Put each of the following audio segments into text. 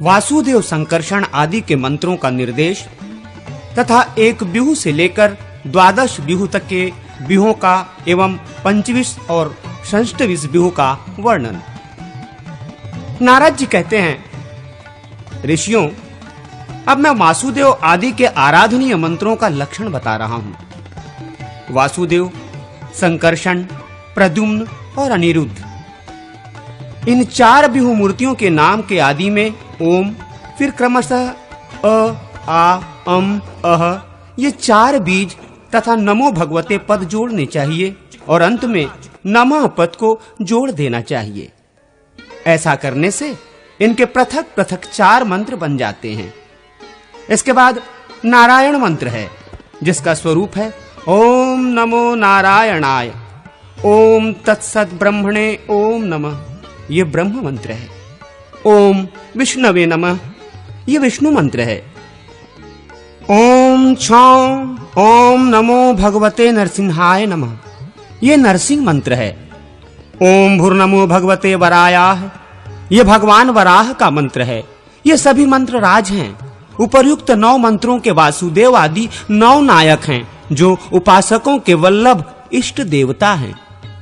वासुदेव संकर्षण आदि के मंत्रों का निर्देश तथा एक बिहू से लेकर 12 बिहू तक के बिहुओं का एवं 25 और 26 बिहू का वर्णन। नारद जी कहते हैं, ऋषियों, अब मैं वासुदेव आदि के आराधनीय मंत्रों का लक्षण बता रहा हूं। वासुदेव, संकर्षण, प्रद्युम्न और अनिरुद्ध, इन 4 बिहू मूर्तियों के नाम के आदि में ओम, फिर क्रमशः अ, आ, अम, अह, ये 4 बीज तथा नमो भगवते पद जोड़ने चाहिए और अंत में नमः पद को जोड़ देना चाहिए। ऐसा करने से इनके पृथक पृथक 4 मंत्र बन जाते हैं। इसके बाद नारायण मंत्र है, जिसका स्वरूप है ओम नमो नारायणाय, ओम तत्सत ब्रह्मणे ओम नमः, ये ब्रह्म मंत्र है। ओम विष्णवे नमः, ये विष्णु मंत्र है। ओम छौं ओम नमो भगवते नरसिंहाय नमः, ये नरसिंह मंत्र है। ओम भूर्नमो भगवते वरायाह, ये भगवान वराह का मंत्र है। ये सभी मंत्र राज हैं। उपर्युक्त 9 मंत्रों के वासुदेव आदि 9 नायक हैं, जो उपासकों के वल्लभ इष्ट देवता हैं।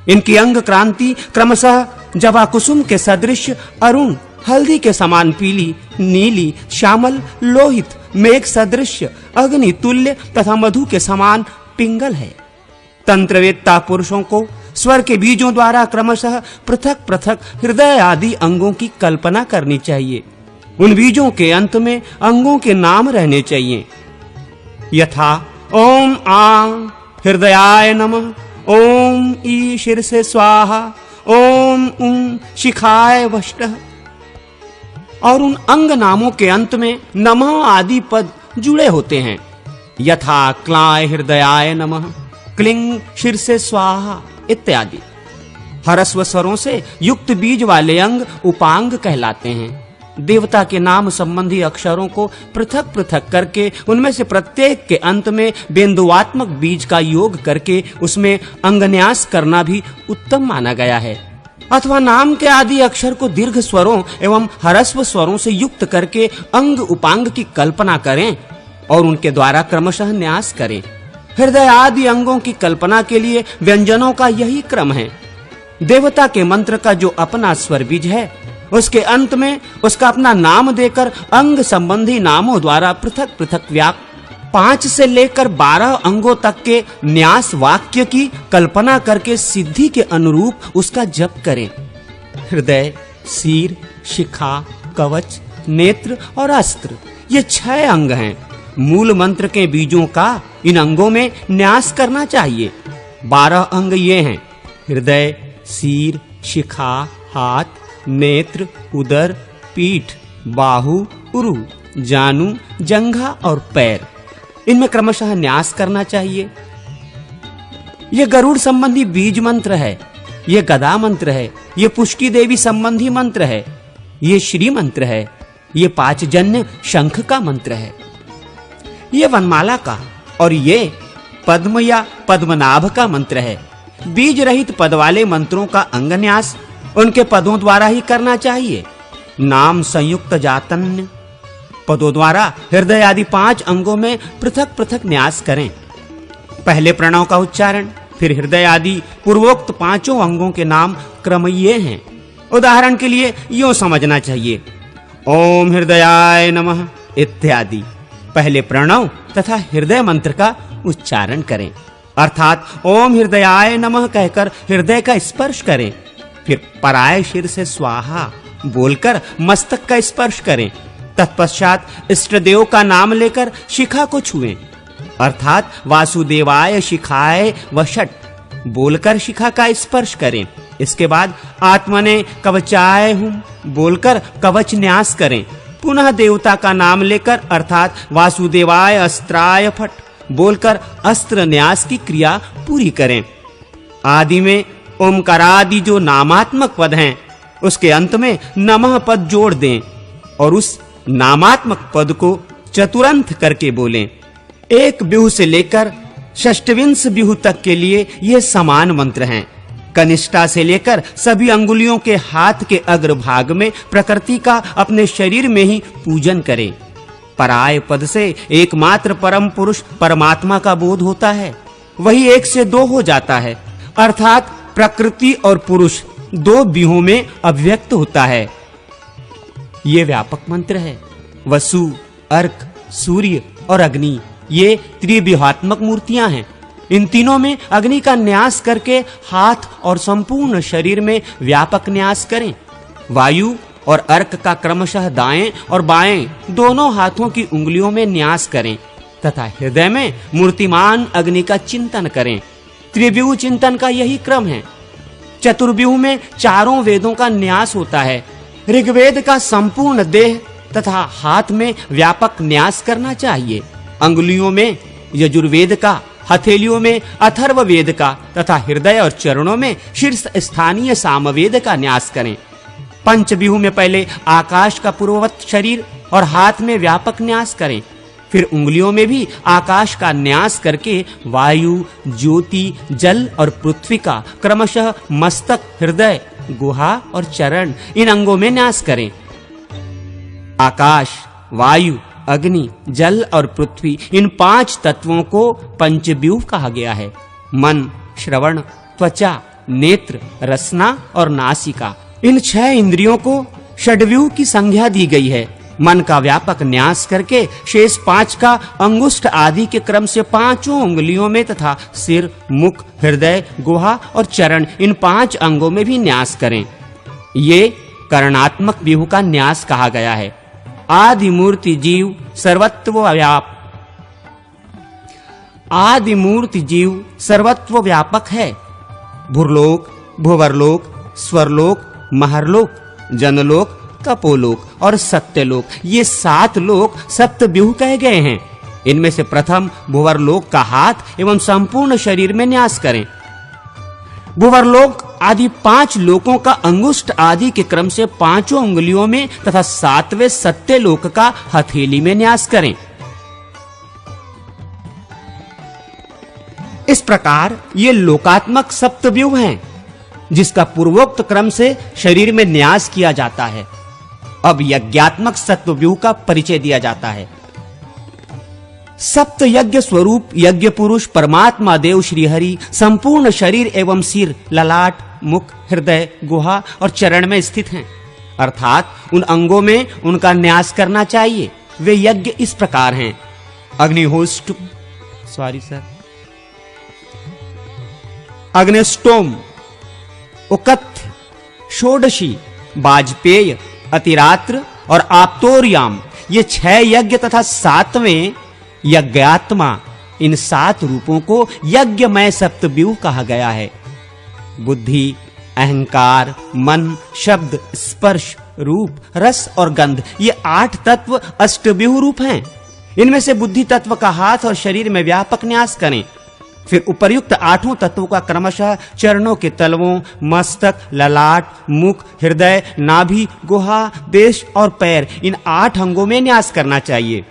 इनकी अंग क्रांति क्रमशः जवा कुसुम के सदृश अरुण, हल्दी के समान पीली, नीली, श्यामल, लोहित, मेघ सदृश, अग्नि तुल्य तथा मधु के समान पिंगल है। तंत्रवेत्ता पुरुषों को स्वर के बीजों द्वारा क्रमशः पृथक पृथक हृदय आदि अंगों की कल्पना करनी चाहिए। उन बीजों के अंत में अंगों के नाम रहने चाहिए, यथा ओम आ हृदयाय नमः, ओम ई शीर्षे स्वाहा, ओम उम शिखाय वष्टः। और उन अंग नामों के अंत में नमः आदि पद जुड़े होते हैं, यथा क्लाय हृदयाय नमः, क्लिंग शीर्षे स्वाहा इत्यादि। हरस्व स्वरों से युक्त बीज वाले अंग उपांग कहलाते हैं। देवता के नाम संबंधी अक्षरों को पृथक पृथक करके उनमें से प्रत्येक के अंत में बिंदुवात्मक बीज का योग करके उसमें अंगन्यास करना भी उत्तम माना गया है। अथवा नाम के आदि अक्षर को दीर्घ स्वरों एवं ह्रस्व स्वरों से युक्त करके अंग उपांग की कल्पना करें और उनके द्वारा क्रमशः न्यास करें। हृदय आदि अंगों की कल्पना के लिए व्यंजनों का यही क्रम है। देवता के मंत्र का जो अपना स्वर बीज है, उसके अंत में उसका अपना नाम देकर अंग संबंधी नामों द्वारा पृथक पृथक 5 से लेकर 12 अंगों तक के न्यास वाक्य की कल्पना करके सिद्धि के अनुरूप उसका जप करें। हृदय, सिर, शिखा, कवच, नेत्र और अस्त्र, ये 6 अंग हैं। मूल मंत्र के बीजों का इन अंगों में न्यास करना चाहिए। 12 अंग ये हैं: हृदय, सिर, शिखा, हाथ, नेत्र, उदर, पीठ, बाहु, उरु, जानु, जंघा और पैर। इनमें क्रमशः न्यास करना चाहिए। ये गरुड़ संबंधी बीज मंत्र है, ये गदा मंत्र है, ये पुष्टि देवी संबंधी मंत्र है, ये श्री मंत्र है, ये 5 जन्य शंख का मंत्र है, ये वनमाला का और ये पद्म या पद्मनाभ का मंत्र है। बीज रहित पद वाले मंत्रों का अंगन्यास उनके पदों द्वारा ही करना चाहिए। नाम संयुक्त जातन्य पदों द्वारा हृदय आदि 5 अंगों में पृथक पृथक न्यास करें। पहले प्रणव का उच्चारण, फिर हृदय आदि पूर्वोक्त 5 अंगों के नाम क्रम ये हैं। उदाहरण के लिए यूं समझना चाहिए: ओम हृदयाय नमः इत्यादि। पहले प्रणव तथा हृदय मंत्र का उच्चारण करें, अर्थात ओम हृदयाय नमः कहकर हृदय का स्पर्श करें। फिर पराय शीर से स्वाहा बोलकर मस्तक का स्पर्श करें। तत्पश्चात इष्ट देव का नाम लेकर शिखा को छुएं, अर्थात वासुदेवाय शिखाय वषट बोलकर शिखा का स्पर्श करें। इसके बाद आत्मने कवचाय हूं बोलकर कवच न्यास करें। पुनः देवता का नाम लेकर अर्थात वासुदेवाय अस्त्राय फट बोलकर अस्त्र न्यास की क्रिया पूरी करें। आदि में ओमकारादि जो नामात्मक पद हैं, उसके अंत में नमः पद जोड़ दें और उस नामात्मक पद को चतुरंत करके बोलें। एक बिहू से लेकर षष्ठविंश बिहू तक के लिए ये समान मंत्र हैं। कनिष्ठा से लेकर सभी अंगुलियों के हाथ के अग्रभाग में प्रकृति का अपने शरीर में ही पूजन करें। पराय पद से एकमात्र परम पुरुष परमात्मा का बोध होता है, वही एक से दो हो जाता है, अर्थात प्रकृति और पुरुष दो व्यूहों में अभिव्यक्त होता है। ये व्यापक मंत्र है। वसु, अर्क, सूर्य और अग्नि ये त्रिव्यूहात्मक मूर्तियां हैं। इन तीनों में अग्नि का न्यास करके हाथ और संपूर्ण शरीर में व्यापक न्यास करें। वायु और अर्क का क्रमशः दाएं और बाएं दोनों हाथों की उंगलियों में न्यास करें तथा हृदय में मूर्तिमान अग्नि का चिंतन करें। त्रिव्यूह चिंतन का यही क्रम है। चतुर्व्यूह में चारों वेदों का न्यास होता है। ऋग्वेद का संपूर्ण देह तथा हाथ में व्यापक न्यास करना चाहिए। अंगुलियों में यजुर्वेद का, हथेलियों में अथर्ववेद का तथा हृदय और चरणों में शीर्ष स्थानीय सामवेद का न्यास करें। पंचव्यूह में पहले आकाश का पूर्ववत शरीर और हाथ में व्यापक न्यास करें, फिर उंगलियों में भी आकाश का न्यास करके वायु, ज्योति, जल और पृथ्वी का क्रमशः मस्तक, हृदय, गुहा और चरण इन अंगों में न्यास करें। आकाश, वायु, अग्नि, जल और पृथ्वी इन पांच तत्वों को पंचव्यूह कहा गया है। मन, श्रवण, त्वचा, नेत्र, रसना और नासिका इन 6 इंद्रियों को षड्व्यूह की संज्ञा दी गई है। मन का व्यापक न्यास करके शेष 5 का अंगुष्ठ आदि के क्रम से 5 उंगलियों में तथा सिर, मुख, हृदय, गुहा और चरण इन 5 अंगों में भी न्यास करें। ये करणात्मक व्यूह का न्यास कहा गया है। आदि मूर्ति जीव सर्वत्व व्याप आदि मूर्ति जीव सर्वत्व व्यापक है। भूर्लोक, भुवरलोक, स्वरलोक, महरलोक, जनलोक, तपोलोक और सत्यलोक ये 7 लोक सप्तव्यूह कहे गए हैं। इनमें से प्रथम भुवरलोक का हाथ एवं संपूर्ण शरीर में न्यास करें। भुवरलोक आदि 5 लोकों का अंगुष्ठ आदि के क्रम से 5 उंगलियों में तथा 7वें सत्यलोक का हथेली में न्यास करें। इस प्रकार ये लोकात्मक सप्तव्यूह हैं, जिसका पूर्वोक्त क्रम से शरीर में न्यास किया जाता है। अब यज्ञात्मक सप्तव्यूह का परिचय दिया जाता है। सप्त यज्ञ स्वरूप यज्ञ पुरुष परमात्मा देव श्री हरि संपूर्ण शरीर एवं सिर, ललाट, मुख, हृदय, गुहा और चरण में स्थित हैं, अर्थात उन अंगों में उनका न्यास करना चाहिए। वे यज्ञ इस प्रकार हैं: अग्निहोष्ट अग्निष्टोम, उकत्थ, षोडशी, वाजपेय, अतिरात्र और आप्तोर्याम ये 6 यज्ञ तथा 7वें यज्ञात्मा इन 7 रूपों को यज्ञमय सप्तव्यूह कहा गया है। बुद्धि, अहंकार, मन, शब्द, स्पर्श, रूप, रस और गंध ये 8 तत्व अष्टव्यूह रूप हैं। इनमें से बुद्धि तत्व का हाथ और शरीर में व्यापक न्यास करें। फिर उपर्युक्त 8 तत्वों का क्रमशः चरणों के तलवों, मस्तक, ललाट, मुख, हृदय, नाभि, गुहा, देश और पैर इन 8 अंगों में न्यास करना चाहिए।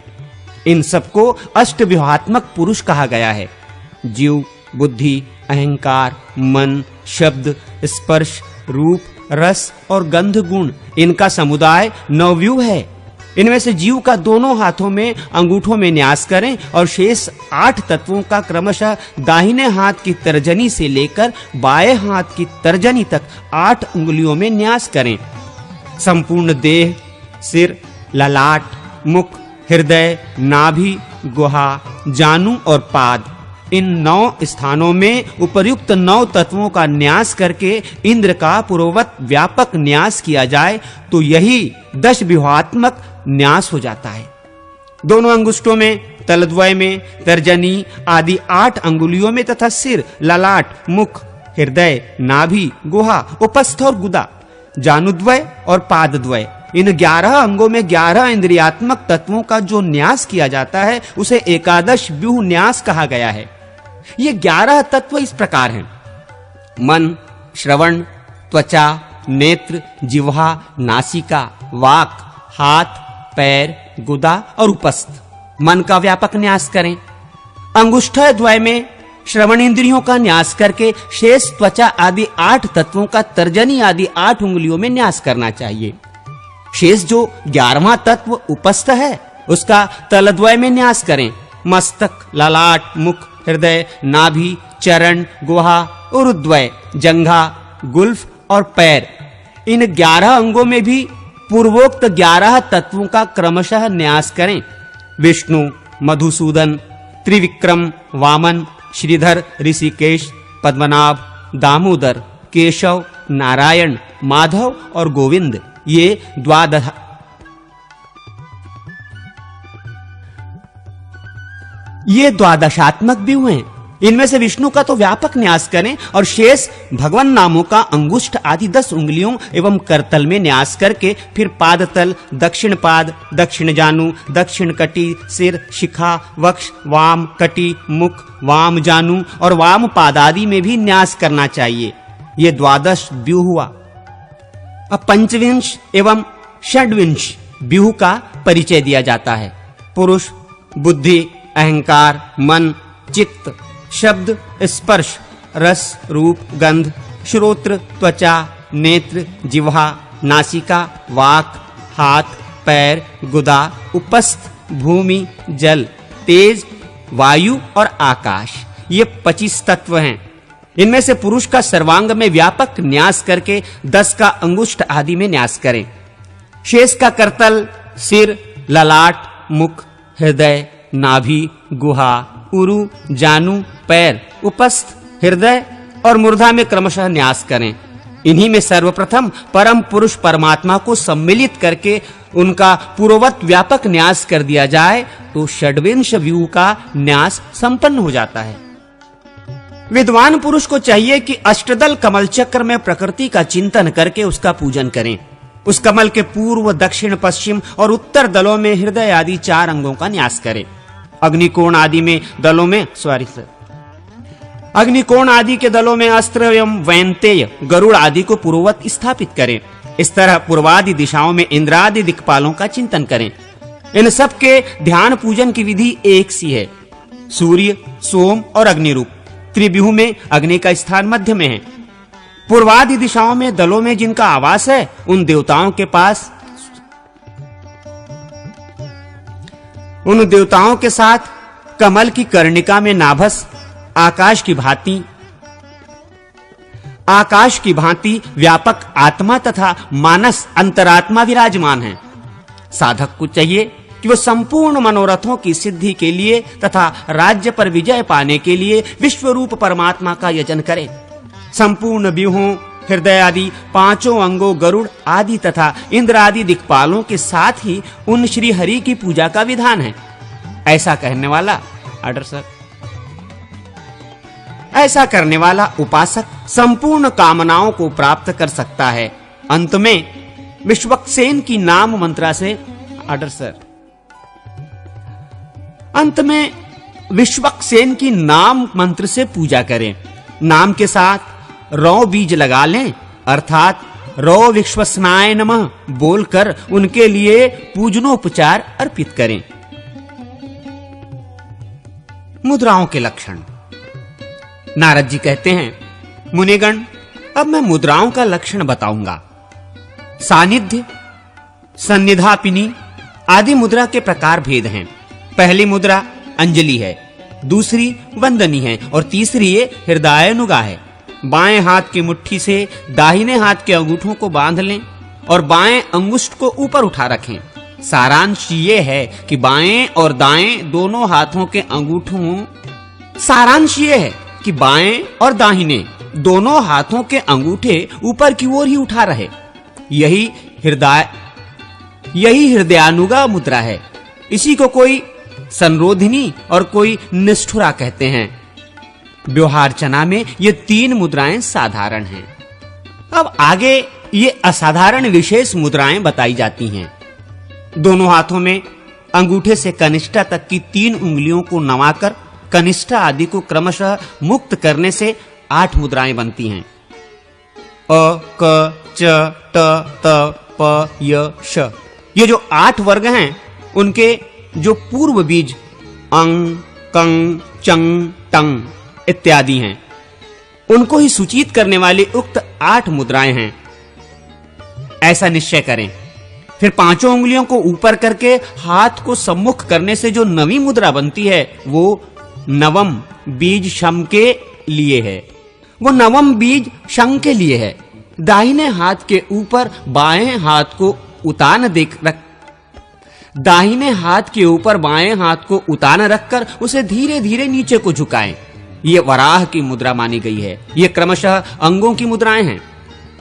इन सबको अष्टव्यूहात्मक पुरुष कहा गया है। जीव, बुद्धि, अहंकार, मन, शब्द, स्पर्श, रूप, रस और गंध गुण इनका समुदाय 9 व्यूह है। इनमें से जीव का दोनों हाथों में अंगूठों में न्यास करें और शेष 8 तत्वों का क्रमशः दाहिने हाथ की तर्जनी से लेकर बाएं हाथ की तर्जनी तक 8 उंगलियों में न्यास करें। संपूर्ण देह, सिर, ललाट, मुख, हृदय, नाभि, गुहा, जानु और पाद इन 9 स्थानों में उपर्युक्त 9 तत्वों का न्यास करके इंद्र का पूर्ववत व्यापक न्यास किया जाए तो यही 10 व्यूहात्मक न्यास हो जाता है। दोनों अंगुष्ठों में, तलद्वय में, तर्जनी आदि 8 अंगुलियों में तथा सिर, ललाट, मुख, हृदय, नाभि, गुहा, उपस्थ और गुदा, जानुद्वय और पादद्वय इन 11 अंगों में 11 इंद्रियात्मक तत्वों का जो न्यास किया जाता है उसे एकादश व्यूह न्यास कहा गया है। ये 11 तत्व इस प्रकार हैं: मन, श्रवण, त्वचा, नेत्र, जिह्वा, नासिका, वाक, हाथ, पैर, गुदा और उपस्थ। मन का व्यापक न्यास करें। अंगुष्ठद्वय में श्रवण इंद्रियों का न्यास करके शेष त्वचा आदि 8 तत्वों का तर्जनी आदि 8 उंगलियों में न्यास करना चाहिए। शेष जो 11वां तत्व उपस्थ है उसका तलद्वय में न्यास करें। मस्तक, ललाट, मुख, हृदय, नाभि, चरण, गुहा, उरुद्वय, जंघा, गुल्फ और पैर, इन 11 अंगों में भी पूर्वोक्त 11 तत्वों का क्रमशः न्यास करें। विष्णु, मधुसूदन, त्रिविक्रम, वामन, श्रीधर, ऋषिकेश, पद्मनाभ, दामोदर, केशव, नारायण, माधव और गोविंद, ये द्वादशात्मक व्यूह हैं। इनमें से विष्णु का तो व्यापक न्यास करें और शेष भगवान नामों का अंगुष्ठ आदि 10 उंगलियों एवं करतल में न्यास करके फिर पादतल, दक्षिण पाद, दक्षिण जानु, दक्षिण कटी, सिर, शिखा, वक्ष, वाम कटी, मुख, वाम जानु और वाम पाद आदि में भी न्यास करना चाहिए। ये 12 व्यूह हुआ। अब पंचविंश एवं षड्विंश व्यूह का परिचय दिया जाता है। पुरुष, बुद्धि, अहंकार, मन, चित्त, शब्द, स्पर्श, रस, रूप, गंध, श्रोत्र, त्वचा, नेत्र, जिह्वा, नासिका, वाक, हाथ, पैर, गुदा, उपस्थ, भूमि, जल, तेज, वायु और आकाश, ये 25 तत्व हैं। इनमें से पुरुष का सर्वांग में व्यापक न्यास करके 10 का अंगुष्ठ आदि में न्यास करें। शेष का करतल, सिर, ललाट, मुख, हृदय, नाभि, गुहा, उरु, जानु, पैर, उपस्थ, हृदय और मूर्धा में क्रमशः न्यास करें। इन्हीं में सर्वप्रथम परम पुरुष परमात्मा को सम्मिलित करके उनका पूर्ववत व्यापक न्यास कर दिया जाए तो षड्विंश व्यूह का न्यास संपन्न हो जाता है। विद्वान पुरुष को चाहिए कि अष्टदल कमल चक्र में प्रकृति का चिंतन करके उसका पूजन करें। उस कमल के पूर्व, दक्षिण, पश्चिम और उत्तर दलों में हृदय आदि 4 अंगों का न्यास करें। अग्निकोण आदि के दलों में अस्त्र एवं वैंतेय, गरुड़ आदि को पूर्ववत स्थापित करें। इस तरह पूर्वादि दिशाओं में इंद्रादि दिक्पालों का चिंतन करें। इन सब के ध्यान पूजन की विधि एक सी है। सूर्य, सोम और अग्नि रूप त्रिव्यूह में अग्नि का स्थान मध्य में है। पूर्वादि दिशाओं में दलों में जिनका आवास है उन देवताओं के साथ कमल की कर्णिका में नाभस आकाश की भांति व्यापक आत्मा तथा मानस अंतरात्मा विराजमान है। साधक को चाहिए कि वो संपूर्ण मनोरथों की सिद्धि के लिए तथा राज्य पर विजय पाने के लिए विश्वरूप परमात्मा का यजन करे। संपूर्ण व्यूहों, हृदय आदि 5 अंगों, गरुड़ आदि तथा इंद्र आदि दिक्पालों के साथ ही उन श्री हरि की पूजा का विधान है। ऐसा करने वाला उपासक संपूर्ण कामनाओं को प्राप्त कर सकता है। अंत में विश्वक्सेन की नाम मंत्र से पूजा करें। नाम के साथ रौ बीज लगा लें, अर्थात रौ विश्वस्नाय नमः बोलकर उनके लिए पूजनोपचार अर्पित करें। मुद्राओं के लक्षण। नारद जी कहते हैं, मुनिगण, अब मैं मुद्राओं का लक्षण बताऊंगा। सानिध्य, सन्निधापिनी आदि मुद्रा के प्रकार भेद हैं। पहली मुद्रा अंजलि है, दूसरी वंदनी है और तीसरी ये हृदयानुगा है। बाएं हाथ की मुट्ठी से दाहिने हाथ के अंगूठों को बांध लें और बाएं अंगुष्ठ को ऊपर उठा रखें। सारांश ये है कि बाएं और दाएं दोनों हाथों के अंगूठे ऊपर की ओर ही उठा रहे। यही हृदयानुगा मुद्रा है। इसी को कोई संरोधिनी और कोई निष्ठुरा कहते हैं। व्यवहारचना में ये 3 मुद्राएं साधारण हैं। अब आगे ये असाधारण विशेष मुद्राएं बताई जाती हैं। दोनों हाथों में अंगूठे से कनिष्ठा तक की 3 उंगलियों को नवाकर कनिष्ठा आदि को क्रमशः मुक्त करने से 8 मुद्राएं बनती हैं। अ, क, च, ट, त, प, य, श। ये जो 8 वर्ग हैं उनके जो पूर्व बीज अंग, कंग, चंग, टंग इत्यादि हैं। उनको ही सूचित करने वाली उक्त 8 मुद्राएं हैं, ऐसा निश्चय करें। फिर 5 उंगलियों को ऊपर करके हाथ को सम्मुख करने से जो नवी मुद्रा बनती है वो नवम बीज शम के लिए है। वो नवम बीज शं के लिए है। दाहिने हाथ के ऊपर बाएं हाथ को उतान दाहिने हाथ के ऊपर बाएं हाथ को उतान रखकर उसे धीरे धीरे नीचे को झुकाएं। ये वराह की मुद्रा मानी गई है। ये क्रमशः अंगों की मुद्राएं हैं।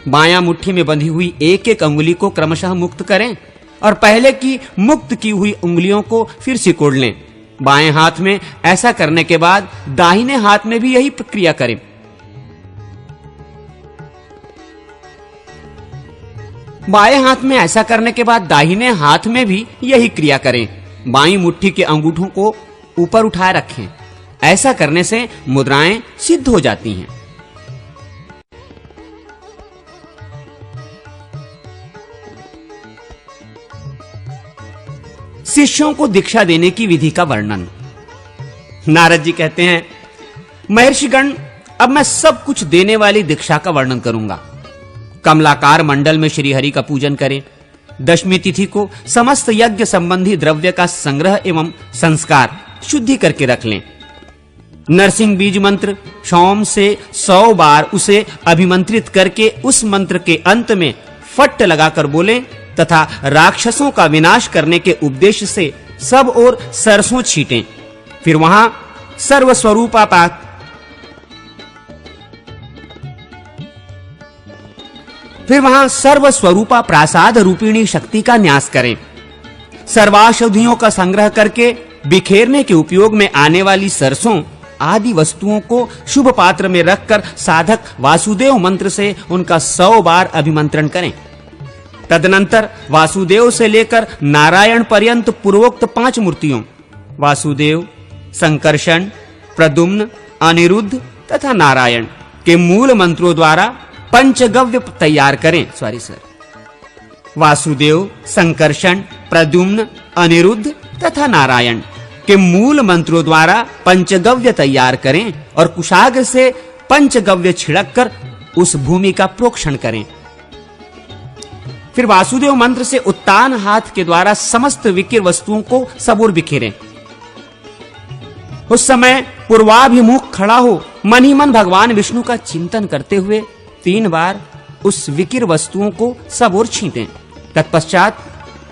बायां मुट्ठी में बंधी हुई एक एक उंगली को क्रमशः मुक्त करें और पहले की मुक्त की हुई उंगलियों को फिर सिकोड़ लें। बाएं हाथ में ऐसा करने के बाद दाहिने हाथ में भी यही प्रक्रिया करें। बाएं हाथ में ऐसा करने के बाद दाहिने हाथ में भी यही क्रिया करें। बाईं मुट्ठी के अंगूठों को ऊपर उठाए रखें। ऐसा करने से मुद्राएं सिद्ध हो जाती हैं। शिष्यों को दीक्षा देने की विधि का वर्णन। नारद जी कहते हैं, महर्षिगण, अब मैं सब कुछ देने वाली दीक्षा का वर्णन करूंगा। कमलाकार मंडल में श्री हरि का पूजन करें। दशमी तिथि को समस्त यज्ञ संबंधी द्रव्य का संग्रह एवं संस्कार शुद्धि करके रख लें। नरसिंह बीज मंत्र सोम से 100 बार उसे अभिमंत्रित करके उस मंत्र के अंत में फट्ट लगाकर बोलें तथा राक्षसों का विनाश करने के उद्देश्य से सब ओर सरसों छीटें। फिर वहां सर्वस्वरूपा प्रासाद रूपिणी शक्ति का न्यास करें। सर्वाषधियों का संग्रह करके बिखेरने के उपयोग में आने वाली सरसों आदि वस्तुओं को शुभ पात्र में रखकर साधक वासुदेव मंत्र से उनका 100 बार अभिमंत्रण करें। तदनंतर वासुदेव से लेकर नारायण पर्यंत पूर्वोक्त 5 मूर्तियों वासुदेव, संकर्षण, प्रद्युम्न, अनिरुद्ध तथा नारायण के मूल मंत्रों द्वारा पंचगव्य तैयार करें। वासुदेव, संकर्षण, प्रद्युम्न, अनिरुद्ध तथा नारायण के मूल मंत्रों द्वारा पंचगव्य तैयार करें और कुशाग्र से पंचगव्य छिड़ककर उस भूमि का प्रोक्षण करें। फिर वासुदेव मंत्र से उत्तान हाथ के द्वारा समस्त विकिर वस्तुओं को सबूर बिखेरें। उस समय पूर्वाभिमुख खड़ा हो मन ही मन भगवान विष्णु का चिंतन करते हुए 3 बार उस विकिर वस्तुओं को सबूर छींटें। तत्पश्चात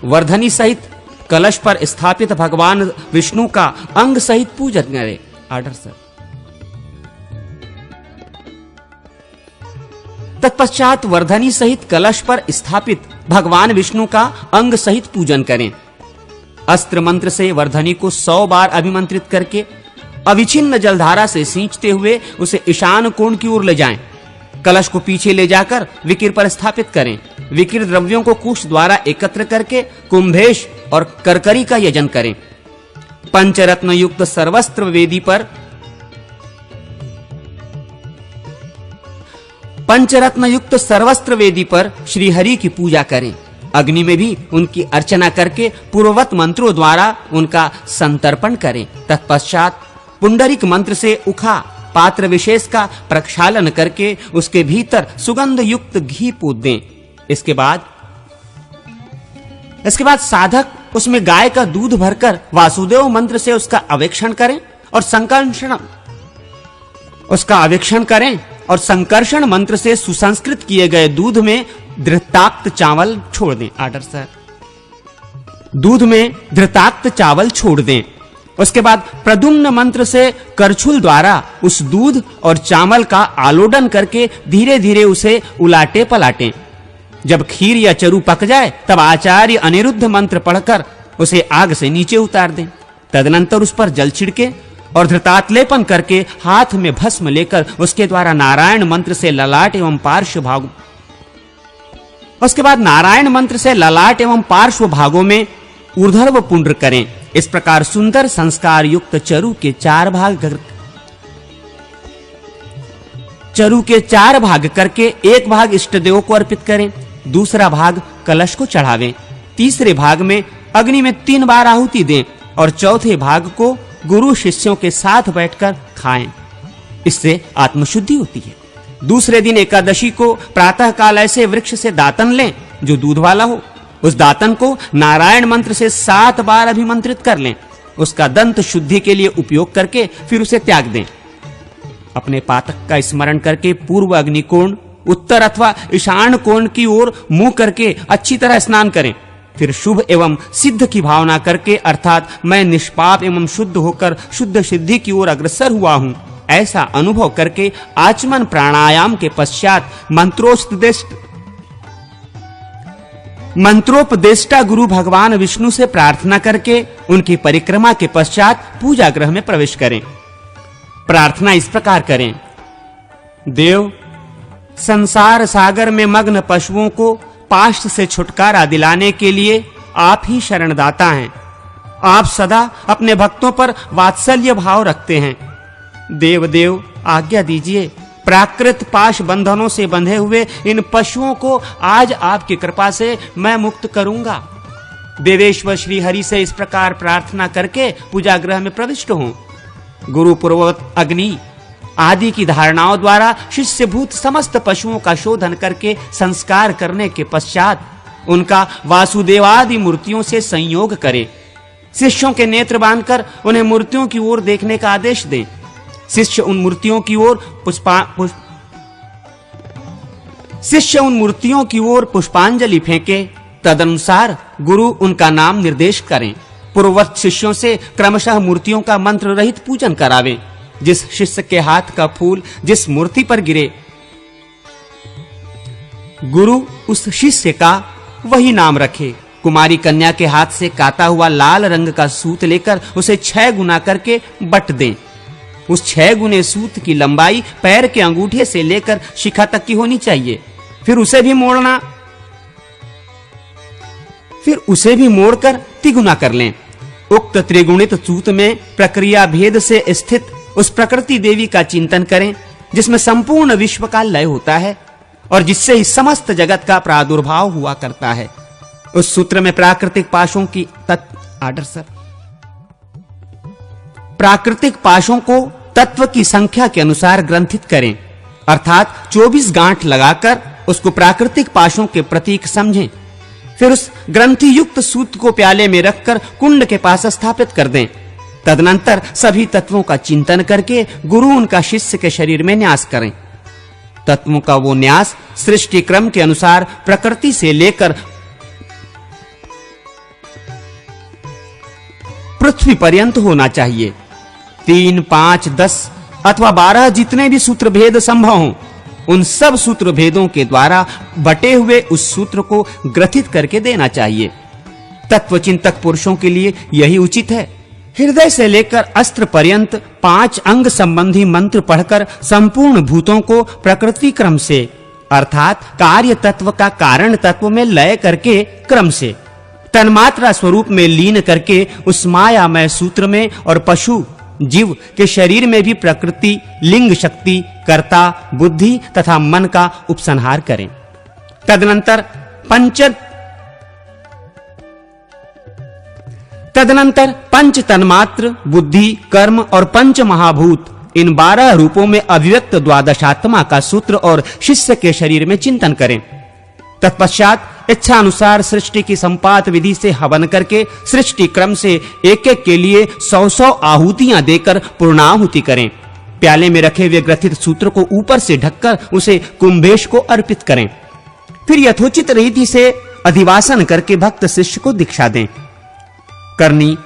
वर्धनी सहित कलश पर स्थापित भगवान विष्णु का अंग सहित पूजन करें। Order sir. तत्पश्चात वर्धनी सहित कलश पर स्थापित भगवान विष्णु का अंग सहित पूजन करें। अस्त्र मंत्र से वर्धनी को 100 बार अभिमंत्रित करके अविच्छिन्न जलधारा से सींचते हुए उसे ईशान कोण की ओर ले जाएं। कलश को पीछे ले जाकर विकिर पर स्थापित करें। विकिर द्रव्यों को कुश द्वारा एकत्र करके कुंभेश और करकरी का यजन करें। पंचरत्न युक्त सर्वस्त्र वेदी पर श्री हरि की पूजा करें। अग्नि में भी उनकी अर्चना करके पूर्ववत मंत्रों द्वारा उनका संतर्पण करें। तत्पश्चात पुंडरीक मंत्र से उखा पात्र विशेष का प्रक्षालन करके उसके भीतर सुगंध युक्त घी पूत दें। इसके बाद साधक उसमें गाय का दूध भरकर वासुदेव मंत्र से उसका अवेक्षण करें और संकर्षण मंत्र से सुसंस्कृत किए गए दूध में धृताक्त चावल छोड़ दें। Order sir. दूध में धृताक्त चावल छोड़ दें। उसके बाद प्रद्युम्न मंत्र से करछुल द्वारा उस दूध और चावल का आलोडन करके धीरे धीरे उसे उलाटे पलाटें। जब खीर या चरु पक जाए तब आचार्य अनिरुद्ध मंत्र पढ़कर उसे आग से नीचे उतार दें। तदनंतर उस पर जल छिड़के और धृतात्लेपन करके हाथ में भस्म लेकर उसके द्वारा नारायण मंत्र से ललाट एवं पार्श्व भागों में ऊर्ध्व पुंड्र करें। इस प्रकार सुंदर संस्कार युक्त चरु के 4 भाग करके एक भाग इष्ट देव को अर्पित करें, दूसरा भाग कलश को चढ़ावें, तीसरे भाग में अग्नि में 3 बार आहुति दें और चौथे भाग को गुरु शिष्यों के साथ बैठकर खाएं। इससे आत्मशुद्धि होती है। दूसरे दिन एकादशी को प्रातः काल ऐसे वृक्ष से दातन लें जो दूध वाला हो। उस दातन को नारायण मंत्र से 7 बार अभिमंत्रित कर लें। उसका दंत शुद्धि के लिए उपयोग करके फिर उसे त्याग दें। अपने पातक का स्मरण करके पूर्व अग्निकोण, उत्तर अथवा ईशान कोण की ओर मुंह करके अच्छी तरह स्नान करें। फिर शुभ एवं सिद्ध की भावना करके, अर्थात मैं निष्पाप एवं शुद्ध होकर शुद्ध सिद्धि की ओर अग्रसर हुआ हूं, ऐसा अनुभव करके आचमन प्राणायाम के पश्चात मंत्रोपदेष्टा गुरु भगवान विष्णु से प्रार्थना करके उनकी परिक्रमा के पश्चात पूजा गृह में प्रवेश करें। प्रार्थना इस प्रकार करें: देव, संसार सागर में मग्न पशुओं को पाश से छुटकारा दिलाने के लिए आप ही शरणदाता हैं। आप सदा अपने भक्तों पर वात्सल्य भाव रखते हैं। देव आज्ञा दीजिए, प्राकृत पाश बंधनों से बंधे हुए इन पशुओं को आज आपकी कृपा से मैं मुक्त करूंगा। देवेश्वर श्री हरि से इस प्रकार प्रार्थना करके पूजा गृह में प्रविष्ट हों। गुरु पूर्ववत अग्नि आदि की धारणाओं द्वारा शिष्य भूत समस्त पशुओं का शोधन करके संस्कार करने के पश्चात उनका वासुदेवादि मूर्तियों से संयोग करें। शिष्यों के नेत्र बांधकर उन्हें मूर्तियों की ओर देखने का आदेश दें। शिष्य उन मूर्तियों की ओर पुष्पांजलि फेंके। तदनुसार गुरु उनका नाम निर्देश करें। पूर्ववत शिष्यों से क्रमशः मूर्तियों का मंत्र रहित पूजन करावें। जिस शिष्य के हाथ का फूल जिस मूर्ति पर गिरे, गुरु उस शिष्य का वही नाम रखे। कुमारी कन्या के हाथ से काता हुआ लाल रंग का सूत लेकर उसे 6 गुना करके बट दें। उस 6 गुने सूत की लंबाई पैर के अंगूठे से लेकर शिखा तक की होनी चाहिए। फिर उसे भी मोड़कर तिगुना कर लें। उक्त त्रिगुणित सूत में प्रक्रिया भेद से स्थित उस प्रकृति देवी का चिंतन करें, जिसमें संपूर्ण विश्व का लय होता है और जिससे ही समस्त जगत का प्रादुर्भाव हुआ करता है। उस सूत्र में प्राकृतिक पाशों को तत्व की संख्या के अनुसार ग्रंथित करें, अर्थात 24 गांठ लगाकर उसको प्राकृतिक पाशों के प्रतीक समझें। फिर उस ग्रंथि युक्त सूत को प्याले में रखकर कुंड के पास स्थापित कर दें। तदनंतर सभी तत्वों का चिंतन करके गुरु उनका शिष्य के शरीर में न्यास करें। तत्वों का वो न्यास सृष्टि क्रम के अनुसार प्रकृति से लेकर पृथ्वी पर्यंत होना चाहिए। 3, 5, 10 अथवा 12 जितने भी सूत्र भेद संभव हों, उन सब सूत्र भेदों के द्वारा बटे हुए उस सूत्र को ग्रथित करके देना चाहिए। तत्वचिंतक पुरुषों के लिए यही उचित है। हृदय से लेकर अस्त्र पर्यंत 5 अंग संबंधी मंत्र पढ़कर संपूर्ण भूतों को प्रकृति क्रम से, अर्थात कार्य तत्व का कारण तत्व में लय करके क्रम से तन्मात्रा स्वरूप में लीन करके उस मायामय सूत्र में और पशु जीव के शरीर में भी प्रकृति, लिंग शक्ति, कर्ता, बुद्धि तथा मन का उपसंहार करें। तदनंतर पंच तन्मात्र, बुद्धि, कर्म और पंच महाभूत, इन 12 रूपों में अभिव्यक्त द्वादशात्मा का सूत्र और शिष्य के शरीर में चिंतन करें। तत्पश्चात इच्छा अनुसार सृष्टि की संपात विधि से हवन करके सृष्टि क्रम से एक-एक के लिए 100-100 आहुतियां देकर पूर्णाहुति करें। प्याले में रखे हुए ग्रथित सूत्र को ऊपर से ढककर उसे कुंभेश को अर्पित करें। फिर यथोचित रीति से अधिवासन करके भक्त शिष्य को दीक्षा दें। करनी,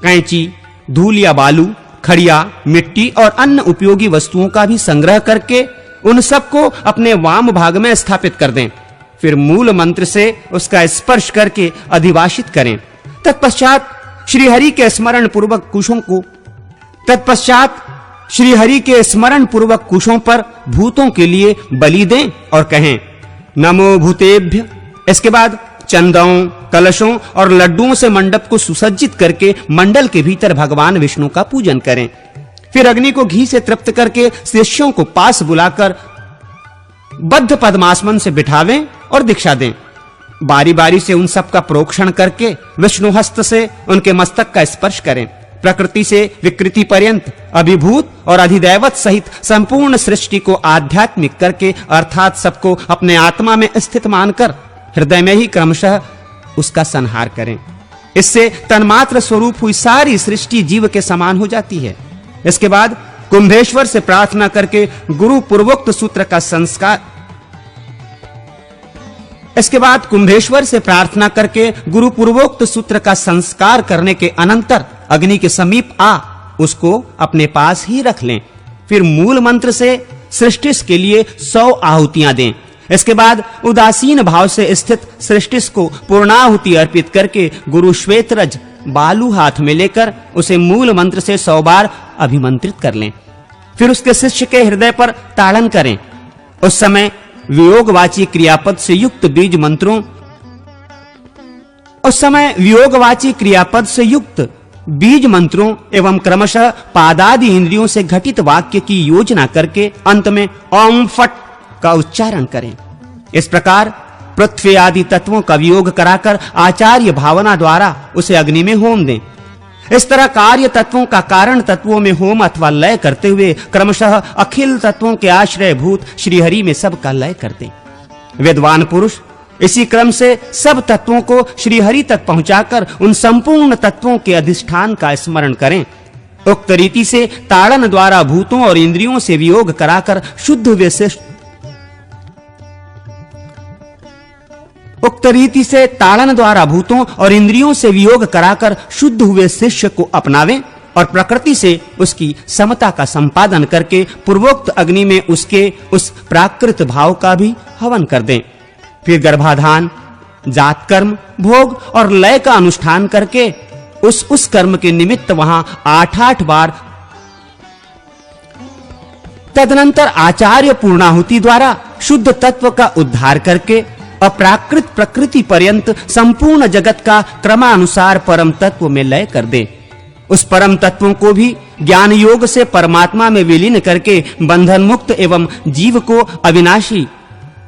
कैंची, धूल या बालू, खड़िया, मिट्टी और अन्य उपयोगी वस्तुओं का भी संग्रह करके उन सबको अपने वाम भाग में स्थापित कर दें। फिर मूल मंत्र से उसका स्पर्श करके अधिवासित करें। तत्पश्चात श्री हरि के स्मरण पूर्वक कुशों पर भूतों के लिए बलि दें और कहें नमो भूतेभ्य। इसके बाद चंदों, कलशों और लड्डुओं से मंडप को सुसज्जित करके मंडल के भीतर भगवान विष्णु का पूजन करें। फिर अग्नि को घी से तृप्त करके शिष्यों को पास बुलाकर बद्ध पद्मासन से बिठावें और दीक्षा दें। बारी बारी से उन सब का प्रोक्षण करके विष्णु हस्त से उनके मस्तक का स्पर्श करें। प्रकृति से विकृति पर्यंत अभिभूत और अधिदैवत सहित संपूर्ण सृष्टि को आध्यात्मिक करके अर्थात सबको अपने आत्मा में स्थित मानकर हृदय में ही क्रमशः उसका संहार करें। इससे तन्मात्र स्वरूप हुई सारी सृष्टि जीव के समान हो जाती है। इसके बाद कुंभेश्वर से प्रार्थना करके गुरु पूर्वोक्त सूत्र का संस्कार गुरु पूर्वोक्त सूत्र का संस्कार करने के अनंतर अग्नि के समीप आ उसको अपने पास ही रख लें। फिर मूल मंत्र से सृष्टि के लिए 100 आहुतियां दें। इसके बाद उदासीन भाव से स्थित सृष्टि को पूर्णाहुति अर्पित करके गुरु श्वेतरज बालू हाथ में लेकर उसे मूल मंत्र से 100 बार अभिमंत्रित कर लें। फिर उसके शिष्य के हृदय पर ताड़न करें। उस समय वियोगवाची क्रियापद से युक्त बीज मंत्रों एवं क्रमशः पादादि इंद्रियों से घटित वाक्य की योजना करके अंत में ओम फट का उच्चारण करें। इस प्रकार पृथ्वी आदि तत्वों का वियोग कराकर आचार्य भावना द्वारा उसे अग्नि में होम दें। इस तरह कार्य तत्वों का कारण तत्वों में होम अथवा लय करते हुए क्रमशः अखिल तत्वों के आश्रय भूत श्री हरि में सबका लय कर दें। विद्वान पुरुष इसी क्रम से सब तत्वों को श्री हरि तक पहुंचाकर उन संपूर्ण तत्वों के अधिष्ठान का स्मरण करें। उक्त रीति से ताड़न द्वारा भूतों और इंद्रियों से वियोग कराकर शुद्ध हुए शिष्य को अपनावें और प्रकृति से उसकी समता का संपादन करके पूर्वोक्त अग्नि में उसके उस प्राकृत भाव का भी हवन कर दें। फिर गर्भाधान, जात कर्म, भोग और लय का अनुष्ठान करके उस कर्म के निमित्त वहां 8-8 बार तदनंतर आचार्य पूर्णाहुति द्वारा शुद्ध तत्व का उद्धार करके अप्राकृत प्रकृति पर्यंत संपूर्ण जगत का क्रमानुसार परम तत्व में लय कर दे। उस परम तत्वों को भी ज्ञान योग से परमात्मा में विलीन करके बंधन मुक्त एवं जीव को अविनाशी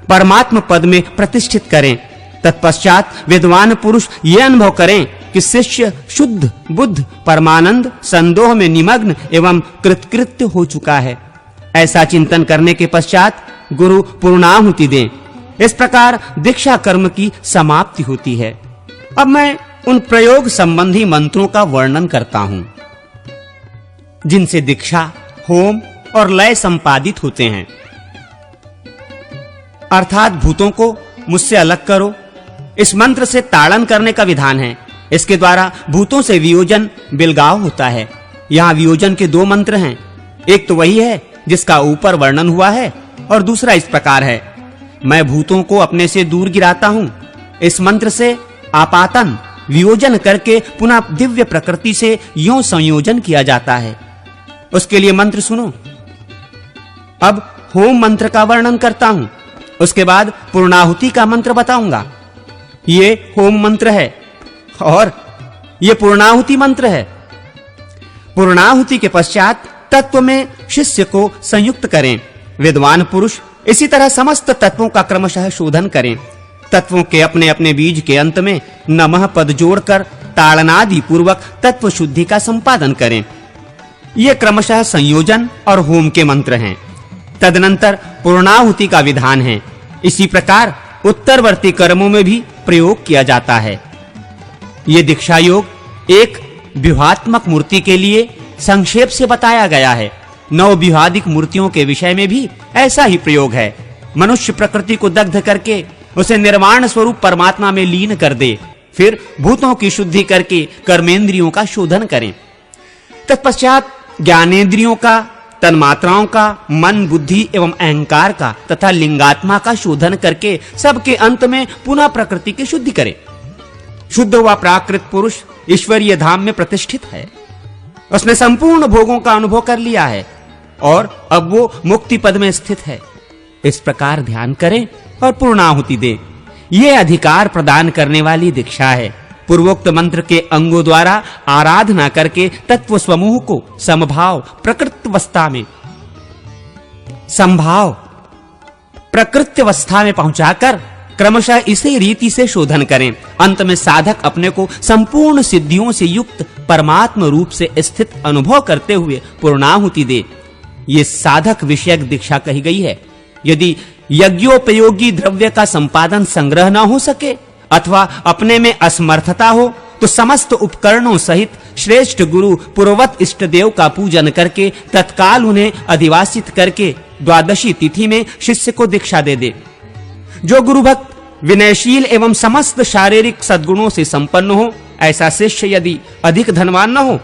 परमात्म पद में प्रतिष्ठित करें। तत्पश्चात विद्वान पुरुष यह अनुभव करें कि शिष्य शुद्ध बुद्ध परमानंद संदोह में निमग्न एवं कृतकृत्य हो चुका है। ऐसा चिंतन करने के पश्चात गुरु पूर्णाहुति दें। इस प्रकार दीक्षा कर्म की समाप्ति होती है। अब मैं उन प्रयोग संबंधी मंत्रों का वर्णन करता हूं जिनसे दीक्षा, होम और लय संपादित होते हैं। अर्थात भूतों को मुझसे अलग करो, इस मंत्र से ताड़न करने का विधान है। इसके द्वारा भूतों से वियोजन बिलगाव होता है। यहाँ वियोजन के 2 मंत्र हैं। एक तो वही है जिसका ऊपर वर्णन हुआ है और दूसरा इस प्रकार है, मैं भूतों को अपने से दूर गिराता हूं। इस मंत्र से आपातन वियोजन करके पुनः दिव्य प्रकृति से यों संयोजन किया जाता है। उसके लिए मंत्र सुनो। अब होम मंत्र का वर्णन करता हूं, उसके बाद पूर्णाहुति का मंत्र बताऊंगा। ये होम मंत्र है और ये पूर्णाहुति मंत्र है। पूर्णाहुति के पश्चात तत्व में शिष्य को संयुक्त करें। विद्वान पुरुष इसी तरह समस्त तत्वों का क्रमशः शोधन करें। तत्वों के अपने अपने बीज के अंत में नमः पद जोड़कर ताड़नादि पूर्वक तत्व शुद्धि का संपादन करें। ये क्रमशः संयोजन और होम के मंत्र हैं। तदनंतर पूर्णाहुति का विधान है। इसी प्रकार उत्तरवर्ती कर्मों में भी प्रयोग किया जाता है। ये दीक्षा योग एक व्यूहात्मक मूर्ति के लिए संक्षेप से बताया गया है। 9 व्यूहादिक मूर्तियों के विषय में भी ऐसा ही प्रयोग है। मनुष्य प्रकृति को दग्ध करके उसे निर्वाण स्वरूप परमात्मा में लीन कर दे, फिर भूतों की शुद्धि करके कर्मेंद्रियों का शोधन करें। तत्पश्चात ज्ञानेंद्रियों का, तन्मात्राओं का, मन, बुद्धि एवं अहंकार का तथा लिंगात्मा का शोधन करके सबके अंत में पुनः प्रकृति की शुद्धि करें। शुद्ध हुआ प्राकृत पुरुष ईश्वरीय धाम में प्रतिष्ठित है। उसने संपूर्ण भोगों का अनुभव कर लिया है और अब वो मुक्ति पद में स्थित है। इस प्रकार ध्यान करें और पूर्णाहुति दें। यह अधिकार प्रदान करने वाली दीक्षा है। पूर्वोक्त मंत्र के अंगों द्वारा आराधना करके तत्व समूह को समभाव प्रकृत्यवस्था में पहुंचाकर क्रमशः इसे रीति से शोधन करें। अंत में साधक अपने को संपूर्ण सिद्धियों से युक्त परमात्म रूप से स्थित अनुभव करते हुए पूर्णाहुति दे। ये साधक विषयक दीक्षा कही गई है। यदि यज्ञोपयोगी द्रव्य का संपादन संग्रह न हो सके अथवा अपने में असमर्थता हो तो समस्त उपकरणों सहित श्रेष्ठ गुरु पूर्ववत इष्ट देव का पूजन करके तत्काल उन्हें अधिवासित करके द्वादशी तिथि में शिष्य को दीक्षा दे। जो गुरु भक्त विनयशील एवं समस्त शारीरिक सद्गुणों से संपन्न हो, ऐसा शिष्य यदि अधिक धनवान न हो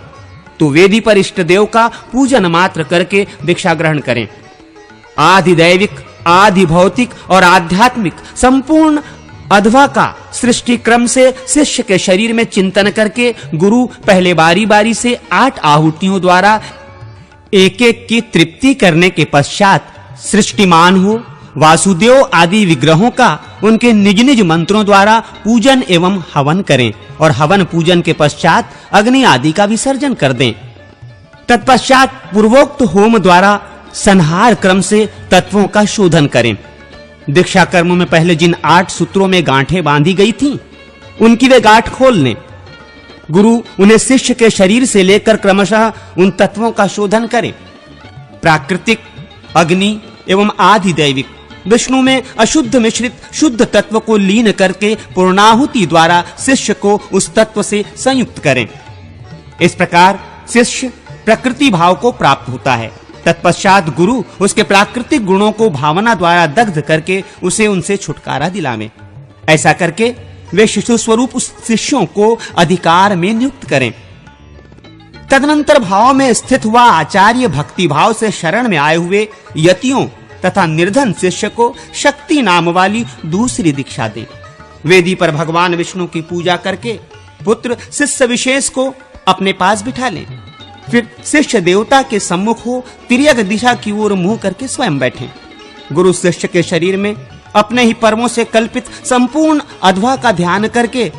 तो वेदी पर इष्ट देव का पूजन मात्र करके दीक्षा ग्रहण करें। आदि दैविक, आदि भौतिक और आध्यात्मिक संपूर्ण अध्वा का सृष्टि क्रम से शिष्य के शरीर में चिंतन करके गुरु पहले बारी-बारी से 8 आहुतियों द्वारा एक-एक की तृप्ति करने के पश्चात सृष्टिमान हो वासुदेव आदि विग्रहों का उनके निज-निज मंत्रों द्वारा पूजन एवं हवन करें और हवन पूजन के पश्चात अग्नि आदि का विसर्जन कर दें। तत्पश्चात पूर्वोक्त होम द्वारा संहार क्रम से तत्वों का शोधन करें। दीक्षा कर्म में पहले जिन 8 सूत्रों में गांठें बांधी गई थीं, उनकी वे गांठ खोल लें। गुरु उन्हें शिष्य के शरीर से लेकर क्रमशः उन तत्वों का शोधन करें। प्राकृतिक, अग्नि एवं आदि दैविक, विष्णु में अशुद्ध मिश्रित शुद्ध तत्व को लीन करके पूर्णाहुति द्वारा शिष्य को उस तत्व से संयुक्त करें। इस प्रकार शिष्य प्रकृति भाव को प्राप्त होता है। तत्पश्चात गुरु उसके प्राकृतिक गुणों को भावना द्वारा दग्ध करके उसे उनसे छुटकारा दिलावे। ऐसा करके वे शिशु स्वरूप उस शिष्यों को अधिकार में नियुक्त करें। तदनंतर भाव में स्थित हुआ आचार्य भक्ति भाव से शरण में आए हुए यतियों तथा निर्धन शिष्य को शक्ति नाम वाली दूसरी दीक्षा दे। वेदी पर भगवान विष्णु की पूजा करके पुत्र शिष्य विशेष को अपने पास बिठा लें। फिर शिष्य देवता के सम्मुख हो तिर्यक दिशा की ओर मुंह करके स्वयं बैठें। गुरु शिष्य के शरीर में अपने ही पर्वों से कल्पित संपूर्ण अध्वा का ध्यान करके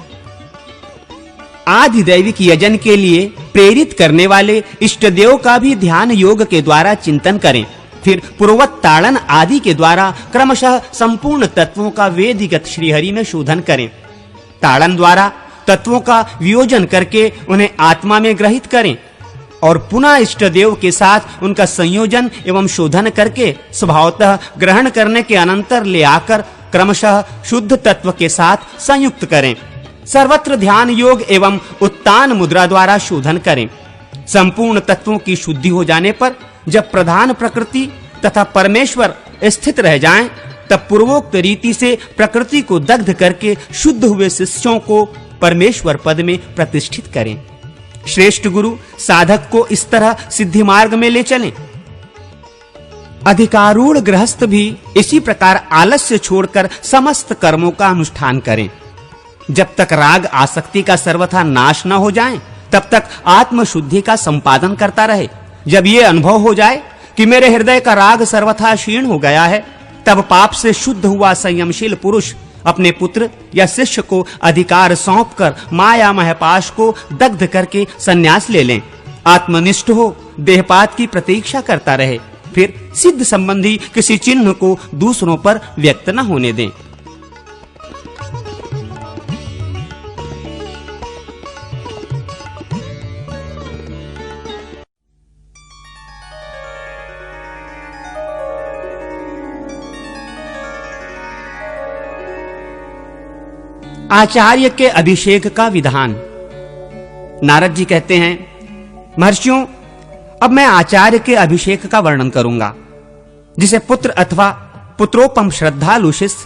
आदि दैविक यजन के लिए प्रेरित करने वाले इष्ट देव का भी ध्यान योग के द्वारा चिंतन करें। फिर पूर्ववत ताड़न आदि के द्वारा क्रमशः संपूर्ण तत्वों का वेदिगत श्रीहरि में शोधन करें। ताड़न द्वारा तत्वों का वियोजन करके उन्हें आत्मा में ग्रहित करें और पुनः इष्ट देव के साथ उनका संयोजन एवं शोधन करके स्वभावतः ग्रहण करने के अनंतर ले आकर क्रमशः शुद्ध तत्व के साथ संयुक्त करें। सर्वत्र ध्यान योग एवं उत्तान मुद्रा द्वारा शोधन करें। संपूर्ण तत्वों की शुद्धि हो जाने पर जब प्रधान प्रकृति तथा परमेश्वर स्थित रह जाएं, तब पूर्वोक्त रीति से प्रकृति को दग्ध करके शुद्ध हुए शिष्यों को परमेश्वर पद में प्रतिष्ठित करें। श्रेष्ठ गुरु साधक को इस तरह सिद्धि मार्ग में ले चलें। अधिकारूढ़ गृहस्थ भी इसी प्रकार आलस्य छोड़कर समस्त कर्मों का अनुष्ठान करें। जब तक राग आसक्ति का सर्वथा नाश न हो जाए, तब तक आत्म शुद्धि का संपादन करता रहे। जब ये अनुभव हो जाए कि मेरे हृदय का राग सर्वथा क्षीण हो गया है, तब पाप से शुद्ध हुआ संयमशील पुरुष अपने पुत्र या शिष्य को अधिकार सौंपकर माया महपाश को दग्ध करके संन्यास ले लें। आत्मनिष्ठ हो देहपात की प्रतीक्षा करता रहे। फिर सिद्ध संबंधी किसी चिन्ह को दूसरों पर व्यक्त न होने दें। आचार्य के अभिषेक का विधान। नारद जी कहते हैं, महर्षियों, अब मैं आचार्य के अभिषेक का वर्णन करूंगा, जिसे पुत्र अथवा पुत्रोपम श्रद्धालु शिष्य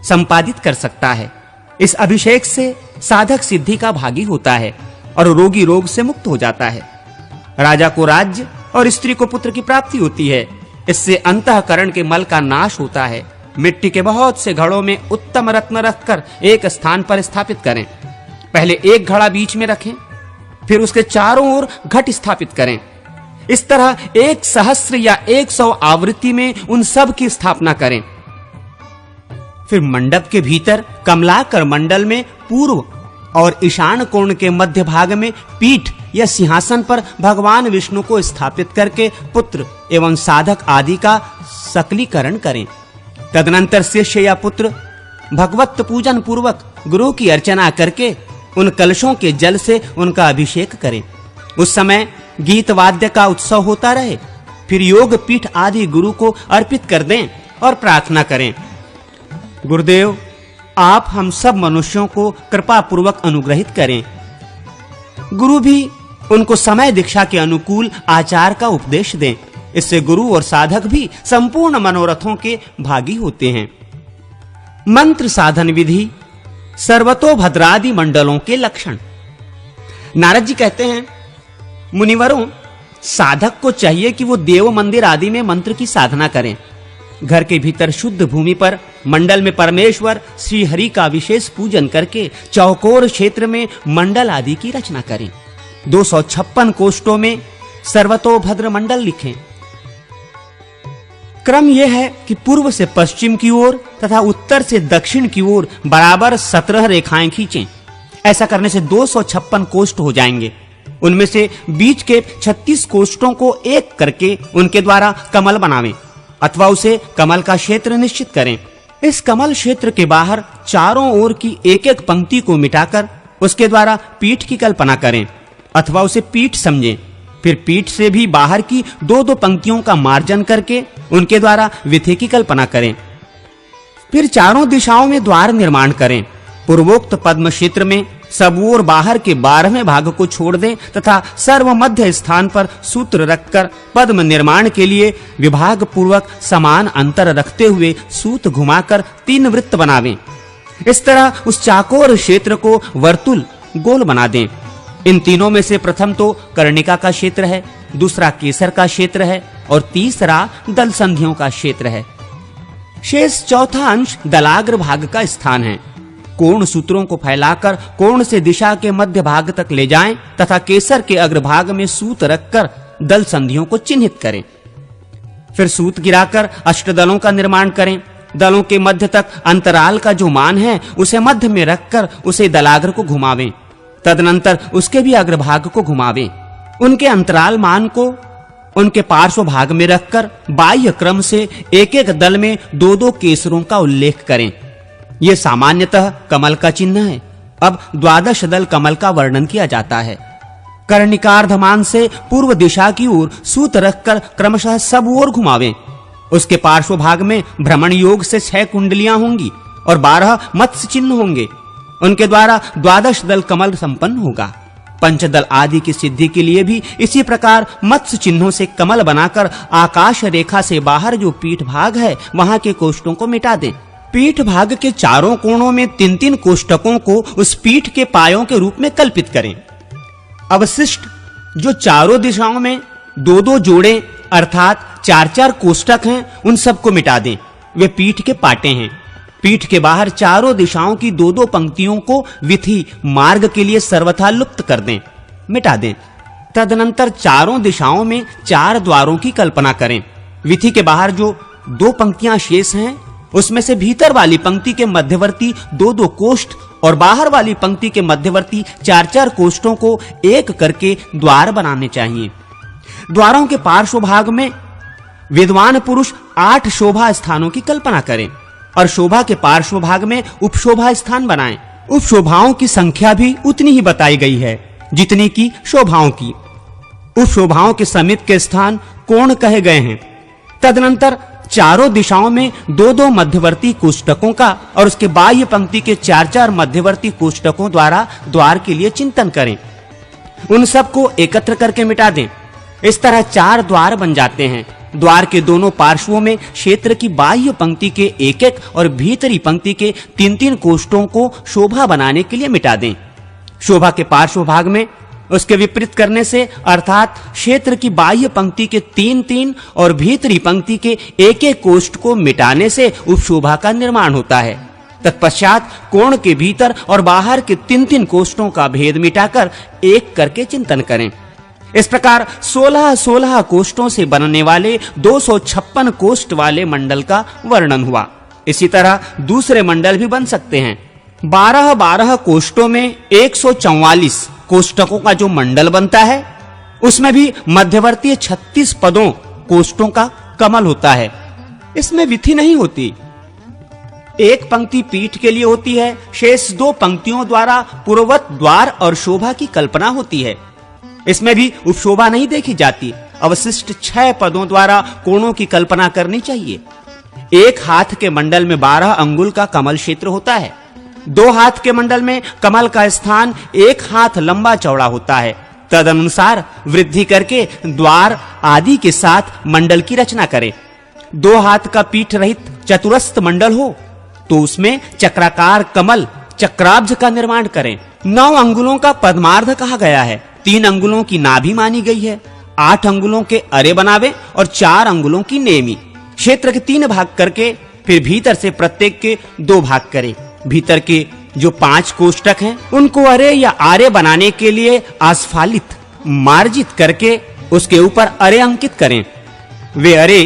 संपादित कर सकता है। इस अभिषेक से साधक सिद्धि का भागी होता है और रोगी रोग से मुक्त हो जाता है। राजा को राज्य और स्त्री को पुत्र की प्राप्ति होती है। इससे अंतःकरण के मल का नाश होता है। मिट्टी के बहुत से घड़ों में उत्तम रत्न रखकर एक स्थान पर स्थापित करें। पहले एक घड़ा बीच में रखें, फिर उसके चारों ओर घट स्थापित करें। इस तरह 1 सहस्र या 100 आवृत्ति में उन सब की स्थापना करें। फिर मंडप के भीतर कमलाकर मंडल में पूर्व और ईशान कोण के मध्य भाग में पीठ या सिंहासन पर भगवान विष्णु को स्थापित करके पुत्र एवं साधक आदि का सकलीकरण करें। तदनंतर शिष्य या पुत्र भगवत पूजन पूर्वक गुरु की अर्चना करके उन कलशों के जल से उनका अभिषेक करें। उस समय गीत वाद्य का उत्सव होता रहे। फिर योग पीठ आदि गुरु को अर्पित कर दें और प्रार्थना करें, गुरुदेव आप हम सब मनुष्यों को कृपा पूर्वक अनुग्रहित करें। गुरु भी उनको समय दीक्षा के अनुकूल आचार का उपदेश दें। इससे गुरु और साधक भी संपूर्ण मनोरथों के भागी होते हैं। मंत्र साधन विधि सर्वतोभद्रादि मंडलों के लक्षण। नारद जी कहते हैं, मुनिवरों साधक को चाहिए कि वो देव मंदिर आदि में मंत्र की साधना करें। घर के भीतर शुद्ध भूमि पर मंडल में परमेश्वर श्री हरि का विशेष पूजन करके चौकोर क्षेत्र में मंडल आदि की रचना करें। 256 कोष्ठों में सर्वतोभद्र मंडल लिखें। क्रम यह है कि पूर्व से पश्चिम की ओर तथा उत्तर से दक्षिण की ओर बराबर 17 रेखाएं खींचें। ऐसा करने से 256 कोष्ठ हो जाएंगे। उनमें से बीच के 36 कोष्ठों को एक करके उनके द्वारा कमल बनावें अथवा उसे कमल का क्षेत्र निश्चित करें। इस कमल क्षेत्र के बाहर चारों ओर की एक-एक पंक्ति को मिटाकर उसके द्वारा पीठ की कल्पना करें अथवा उसे पीठ समझें। फिर पीठ से भी बाहर की 2-2 पंक्तियों का मार्जन करके उनके द्वारा विधि की कल्पना करें। फिर चारों दिशाओं में द्वार निर्माण करें। पूर्वोक्त पद्म क्षेत्र में सब ओर बाहर के 12वें भाग को छोड़ दें तथा सर्व मध्य स्थान पर सूत्र रखकर पद्म निर्माण के लिए विभाग पूर्वक समान अंतर रखते हुए सूत घुमाकर 3 वृत्त बनावें। इस तरह उस चाकोर क्षेत्र को वर्तुल गोल बना दें। इन तीनों में से प्रथम तो कर्णिका का क्षेत्र है, दूसरा केसर का क्षेत्र है और तीसरा दल संधियों का क्षेत्र है। शेष चौथा अंश दलाग्र भाग का स्थान है। कोण सूत्रों को फैलाकर कोण से दिशा के मध्य भाग तक ले जाएं तथा केसर के अग्रभाग में सूत रखकर दल संधियों को चिन्हित करें। फिर सूत गिराकर अष्टदलों का निर्माण करें। दलों के मध्य तक अंतराल का जो मान है उसे मध्य में रखकर उसे दलाग्र को घुमावें। तदनंतर उसके भी अग्रभाग को घुमावें। उनके अंतराल मान को उनके पार्श्व भाग में रखकर बाह्य क्रम से एक-एक दल में 2-2 केसरों का उल्लेख करें। यह सामान्यतः कमल का चिन्ह है। अब 12 दल कमल का वर्णन किया जाता है। कर्णिकार्धमान से पूर्व दिशा की ओर सूत रखकर क्रमशः सब ओर घुमावें। उसके पार्श्व भाग में भ्रमण योग से 6 कुंडलियां होंगी और 12 मत्स्य चिन्ह होंगे। उनके द्वारा 12 दल कमल संपन्न होगा। पंचदल आदि की सिद्धि के लिए भी इसी प्रकार मत्स्य चिन्हों से कमल बनाकर आकाश रेखा से बाहर जो पीठ भाग है वहां के कोष्ठों को मिटा दें। पीठ भाग के चारों कोणों में 3-3 कोष्ठकों को उस पीठ के पायों के रूप में कल्पित करें। अवशिष्ट जो चारों दिशाओं में 2-2 जोड़े अर्थात 4-4 कोष्ठक हैं उन सबको मिटा दें। वे पीठ के पाटे हैं। पीठ के बाहर चारों दिशाओं की 2-2 पंक्तियों को विधि मार्ग के लिए सर्वथा लुप्त कर दें, मिटा दें। तदनंतर चारों दिशाओं में 4 द्वारों की कल्पना करें। विधि के बाहर जो 2 पंक्तियां शेष हैं उसमें से भीतर वाली पंक्ति के मध्यवर्ती 2-2 कोष्ठ और बाहर वाली पंक्ति के मध्यवर्ती 4-4 कोष्ठों को एक करके द्वार बनाने चाहिए। द्वारों के पार्श्व भाग में विद्वान पुरुष 8 शोभा स्थानों की कल्पना करें और शोभा के पार्श्व भाग में उपशोभा स्थान बनाएं। उपशोभाओं की संख्या भी उतनी ही बताई गई है जितनी की शोभाओं की। उपशोभाओं के समीप के स्थान कोण कहे गए हैं। तदनंतर चारों दिशाओं में 2-2 मध्यवर्ती कोष्ठकों का और उसके बाह्य पंक्ति के 4-4 मध्यवर्ती कोष्ठकों द्वारा द्वार के लिए चिंतन करें। उन सब को एकत्र करके मिटा दें। इस तरह 4 द्वार बन जाते हैं। द्वार के दोनों पार्श्वों में क्षेत्र की बाह्य पंक्ति के 1-1 और भीतरी पंक्ति के 3-3 कोष्ठों को शोभा बनाने के लिए मिटा दें। शोभा के पार्श्व भाग में उसके विपरीत करने से अर्थात क्षेत्र की बाह्य पंक्ति के 3-3 और भीतरी पंक्ति के 1-1 कोष्ठ को मिटाने से उपशोभा का निर्माण होता है। तत्पश्चात कोण के भीतर और बाहर के 3-3 कोष्ठों का भेद मिटाकर एक करके चिंतन करें। इस प्रकार 16-16 कोष्ठों से बनने वाले 256 कोष्ठ वाले मंडल का वर्णन हुआ। इसी तरह दूसरे मंडल भी बन सकते हैं। 12-12 कोष्ठों में 144 कोष्ठकों का जो मंडल बनता है उसमें भी मध्यवर्ती 36 पदों कोष्ठों का कमल होता है। इसमें विधि नहीं होती। एक पंक्ति पीठ के लिए होती है, शेष 2 पंक्तियों द्वारा पूर्ववत द्वार और शोभा की कल्पना होती है। इसमें भी उपशोभा नहीं देखी जाती। अवशिष्ट 6 पदों द्वारा कोणों की कल्पना करनी चाहिए। एक हाथ के मंडल में 12 अंगुल का कमल क्षेत्र होता है। 2 हाथ के मंडल में कमल का स्थान 1 हाथ लंबा चौड़ा होता है। तदनुसार वृद्धि करके द्वार आदि के साथ मंडल की रचना करें। 2 हाथ का पीठ रहित चतुरस्र मंडल हो तो उसमें चक्राकार कमल चक्राब्ज का निर्माण करें। 9 अंगुलों का पद्मार्ध कहा गया है। 3 अंगुलों की नाभि मानी गई है। 8 अंगुलों के अरे बनावे और 4 अंगुलों की नेमी। क्षेत्र के 3 भाग करके फिर भीतर से प्रत्येक के 2 भाग करें। भीतर के जो 5 कोष्ठक हैं उनको अरे या आरे बनाने के लिए आस्फालित मार्जित करके उसके ऊपर अरे अंकित करें। वे अरे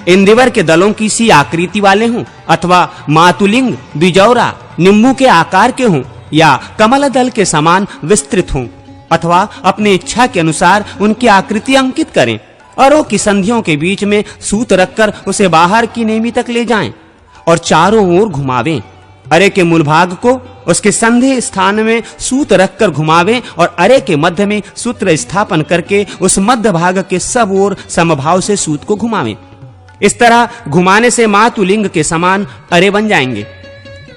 इंदिवर के दलों की सी आकृति वाले हों अथवा मातुलिंग बिजौरा नींबू के आकार के हों या कमल दल के समान विस्तृत हों अथवा अपनी इच्छा के अनुसार उनकी आकृति अंकित करें। अरों की संधियों के बीच में सूत रखकर उसे बाहर की नेमी तक ले जाएं और चारों ओर घुमावें। अरे के मूल भाग को उसके संधि स्थान में सूत रखकर घुमावें और अरे के मध्य में सूत्र स्थापन करके उस मध्य भाग के सब ओर समभाव से सूत को घुमावें। इस तरह घुमाने से मातुलिंग के समान अरे बन जाएंगे।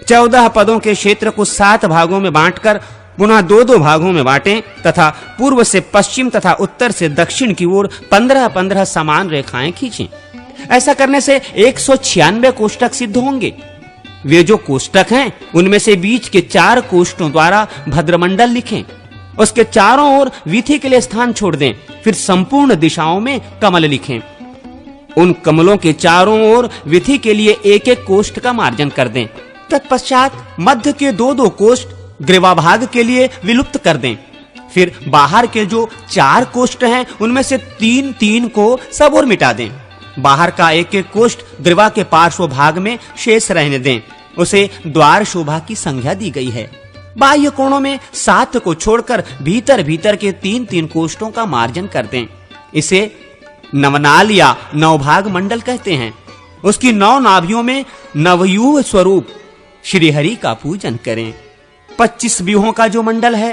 14 पदों के क्षेत्र को 7 भागों में बांटकर पुनः 2-2 भागों में बांटें तथा पूर्व से पश्चिम तथा उत्तर से दक्षिण की ओर 15-15 समान रेखाएं खींचें। ऐसा करने से 196 कोष्ठक सिद्ध होंगे। वे जो कोष्ठक हैं उनमें से बीच के 4 कोष्ठों द्वारा भद्रमंडल लिखें। उसके चारों ओर विथि के लिए स्थान छोड़ दें। फिर संपूर्ण दिशाओं में कमल लिखें। उन कमलों के चारों ओर विथि के लिए 1-1 कोष्ठ का मार्जन कर दें। तत्पश्चात मध्य के 2-2 कोष्ठ ग्रीवा भाग के लिए विलुप्त कर दें। फिर बाहर के जो 4 कोष्ठ हैं उनमें से 3-3 को सब ओर मिटा दें। बाहर का 1-1 कोष्ठ ग्रीवा के पार्श्व भाग में शेष रहने दें। उसे द्वार शोभा की संज्ञा दी गई है। बाह्य कोणों में 7 को छोड़कर भीतर भीतर के 3-3 कोष्ठों का मार्जन कर दें। इसे नवनाल या नवभाग मंडल कहते हैं। उसकी 9 नाभियों में नवयूह स्वरूप श्री हरि का पूजन करें। 25 व्यूहों का जो मंडल है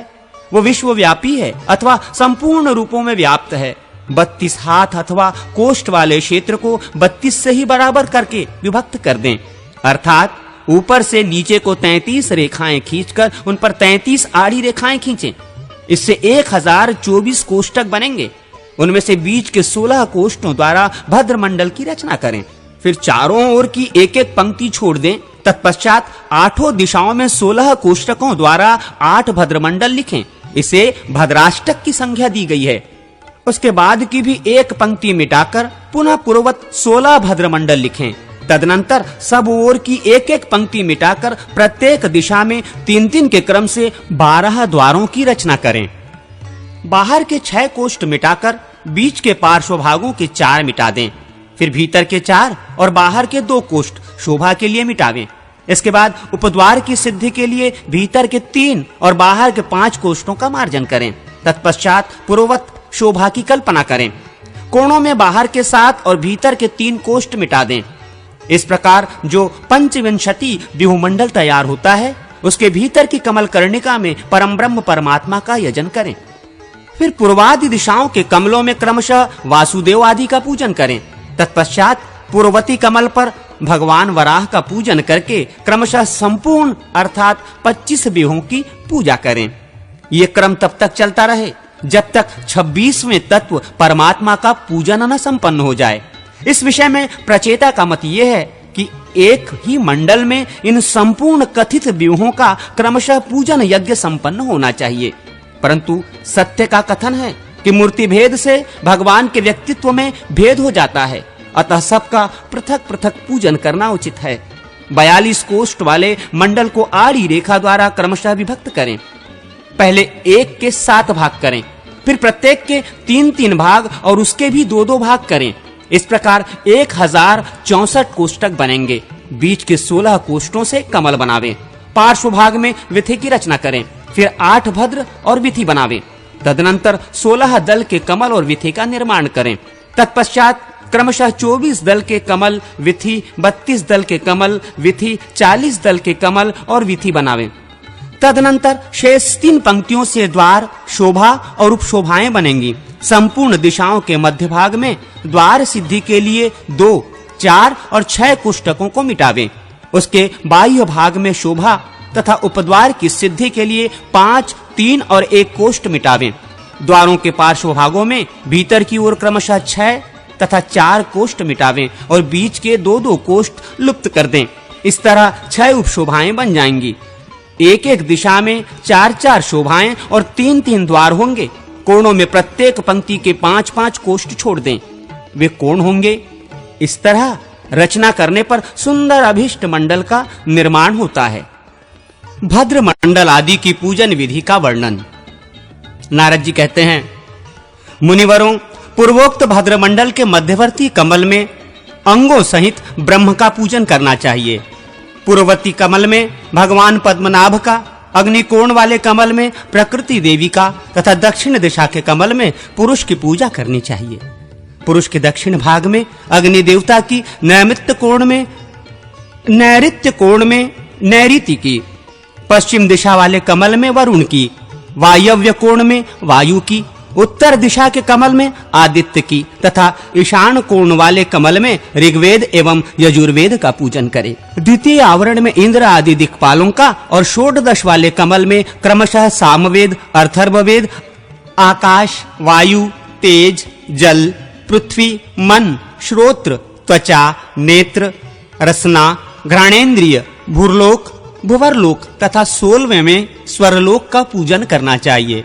वो विश्वव्यापी है अथवा संपूर्ण रूपों में व्याप्त है। 32 हाथ अथवा कोष्ठ वाले क्षेत्र को 32 से ही बराबर करके विभक्त कर दें। अर्थात ऊपर से नीचे को 33 रेखाएं खींचकर उन पर 33 आड़ी रेखाएं खींचें। इससे 1024 कोष्ठक बनेंगे। उनमें से बीच के 16 कोष्ठों द्वारा भद्रमंडल की रचना करें। फिर चारों ओर की 1-1 पंक्ति छोड़ दें। तत्पश्चात 8 दिशाओं में 16 कोष्ठकों द्वारा 8 भद्रमंडल लिखें। इसे भद्राष्टक की संख्या दी गई है। उसके बाद की भी 1 पंक्ति मिटाकर पुनः पूर्ववत 16 भद्रमंडल लिखें। तदनंतर सब ओर की 1-1 पंक्ति मिटाकर प्रत्येक दिशा में 3-3 के क्रम से 12 द्वारों की रचना करें। बाहर के 6 कोष्ठ मिटाकर बीच के पार्श्व भागों के 4 मिटा दें। फिर भीतर के 4 और बाहर के 2 कोष्ठ शोभा के लिए मिटावें। इसके बाद उपद्वार की सिद्धि के लिए भीतर के 3 और बाहर के 5 कोष्ठों का मार्जन करें। तत्पश्चात पूर्ववत शोभा की कल्पना करें। कोणों में बाहर के 7 और भीतर के 3 कोष्ठ मिटा दें। इस प्रकार जो पंचविंशति व्यूहमंडल तैयार होता है उसके भीतर की कमल कर्णिका में परम ब्रह्म परमात्मा का यजन करें। फिर पूर्वादि दिशाओं के कमलों में क्रमशः वासुदेव आदि का पूजन करें। तत्पश्चात पूर्ववती कमल पर भगवान वराह का पूजन करके क्रमशः संपूर्ण अर्थात 25 व्यूहों की पूजा करें। ये क्रम तब तक चलता रहे जब तक 26वें तत्व परमात्मा का पूजन न संपन्न हो जाए। इस विषय में प्रचेता का मत यह है कि एक ही मंडल में इन संपूर्ण कथित व्यूहों का क्रमशः पूजन यज्ञ संपन्न होना चाहिए। परंतु सत्य का कथन है कि मूर्ति भेद से भगवान के व्यक्तित्व में भेद हो जाता है, अतः सबका पृथक पृथक पूजन करना उचित है। 42 कोष्ठ वाले मंडल को आड़ी रेखा द्वारा क्रमशः विभक्त करें। पहले 1 के 7 भाग करें, फिर प्रत्येक के 3-3 भाग और उसके भी 2-2 भाग करें। इस प्रकार 1064 कोष्ठक बनेंगे। बीच के 16 कोष्ठों से कमल बनावें। पार्श्व भाग में विथि की रचना करें। फिर 8 भद्र और विथि बनावें। तदनंतर 16 दल के कमल और विथि का निर्माण करें। तत्पश्चात क्रमशः 24 दल के कमल विथि, 32 दल के कमल विथि, 40 दल के कमल और विथि बनावें। तदनंतर शेष 3 पंक्तियों से द्वार, शोभा और उपशोभाएं बनेंगी। संपूर्ण दिशाओं के मध्य भाग में द्वार सिद्धि के लिए 2, 4 और 6 कोष्ठकों को मिटावें। उसके बाह्य भाग में शोभा तथा उपद्वार की सिद्धि के लिए 5, 3 और 1 कोष्ठ मिटावें। द्वारों के पार्श्व भागों में भीतर की ओर क्रमशः 6 तथा 4 कोष्ठ मिटावें और बीच के 2-2 कोष्ठ लुप्त कर दें। इस तरह 6 उपशोभाएं बन जाएंगी। एक-एक दिशा में 4-4 शोभाएं और 3-3 द्वार होंगे। कोणों में प्रत्येक पंक्ति के 5-5 कोष्ठ छोड़ दें। वे कोण होंगे। इस तरह रचना करने पर सुंदर अभिष्ट मंडल का निर्माण होता है। भद्र मंडल आदि की पूजन विधि का वर्णन। नारद जी कहते हैं, मुनिवरों, पूर्वोक्त भद्र मंडल के मध्यवर्ती कमल में अंगों सहित ब्रह्म का पूजन करना चाहिए। पूर्ववर्ती कमल में भगवान पद्मनाभ का, अग्निकोण वाले कमल में प्रकृति देवी का तथा दक्षिण दिशा के कमल में पुरुष की पूजा करनी चाहिए। पुरुष के दक्षिण भाग में अग्नि देवता की, नैऋत्य कोण में नैऋति की, पश्चिम दिशा वाले कमल में वरुण की, वायव्य कोण में वायु की, उत्तर दिशा के कमल में आदित्य की तथा ईशान कोण वाले कमल में ऋग्वेद एवं यजुर्वेद का पूजन करें। द्वितीय आवरण में इंद्र आदि दिक्पालों का और षोडश वाले कमल में क्रमशः सामवेद, अथर्ववेद, आकाश, वायु, तेज, जल, पृथ्वी, मन, श्रोत्र, त्वचा, नेत्र, रसना, घ्राणेन्द्रिय, भूर्लोक, भुवरलोक तथा 16वें में स्वरलोक का पूजन करना चाहिए।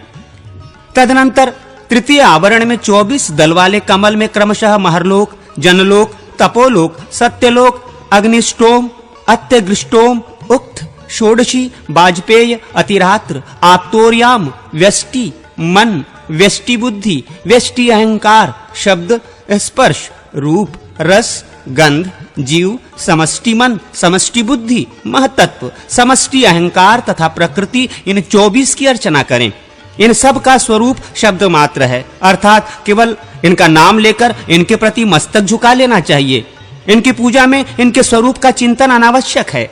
तदनंतर तृतीय आवरण में 24 दल वाले कमल में क्रमशः महरलोक, जनलोक, तपोलोक, सत्यलोक, अग्निष्टोम, अत्यग्रिष्टोम, उक्त, षोडशी, वाजपेय, अतिरात्र, आप्तोर्याम, व्यष्टि, मन, व्यष्टि बुद्धि, व्यष्टि अहंकार, शब्द, स्पर्श, रूप, रस, गंध, जीव, समष्टि मन, समष्टि बुद्धि, महतत्व, समष्टि अहंकार तथा प्रकृति, इन 24 की अर्चना करें। इन सब का स्वरूप शब्द मात्र है, अर्थात केवल इनका नाम लेकर इनके प्रति मस्तक झुका लेना चाहिए। इनकी पूजा में इनके स्वरूप का चिंतन अनावश्यक है।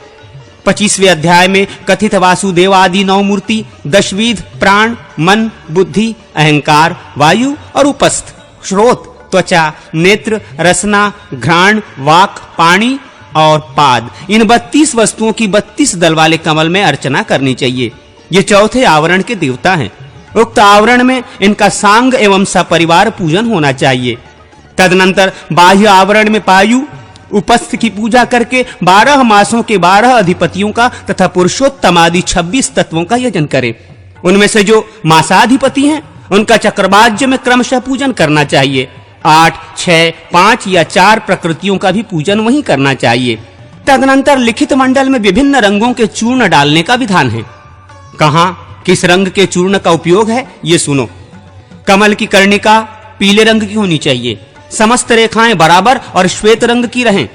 25वें अध्याय में कथित वासुदेव आदि 9 मूर्ति, 10 विध प्राण, मन, बुद्धि, अहंकार, वायु और उपस्थ, श्रोत, त्वचा, नेत्र, रसना, घ्राण, वाक, पाणी और पाद, इन 32 वस्तुओं की 32 दल वाले कमल में अर्चना करनी चाहिए। ये चौथे आवरण के देवता हैं। उक्त आवरण में इनका सांग एवं सपरिवार पूजन होना चाहिए। तदनंतर बाह्य आवरण में पायु, उपस्थ की पूजा करके 12 मासों के 12 अधिपतियों का तथा पुरुषोत्तम आदि 26 तत्वों का यजन करें। उनमें से जो मासाधिपति हैं उनका चक्रवाज्य में क्रमशः पूजन करना चाहिए। 8, 6, 5 या 4 प्रकृतियों का भी पूजन वहीं करना चाहिए। तदनंतर लिखित मंडल में विभिन्न रंगों के चूर्ण डालने का विधान है। कहां किस रंग के चूर्ण का उपयोग है, ये सुनो। कमल की कर्णिका पीले रंग की होनी चाहिए। समस्त रेखाएं बराबर और श्वेत रंग की रहें।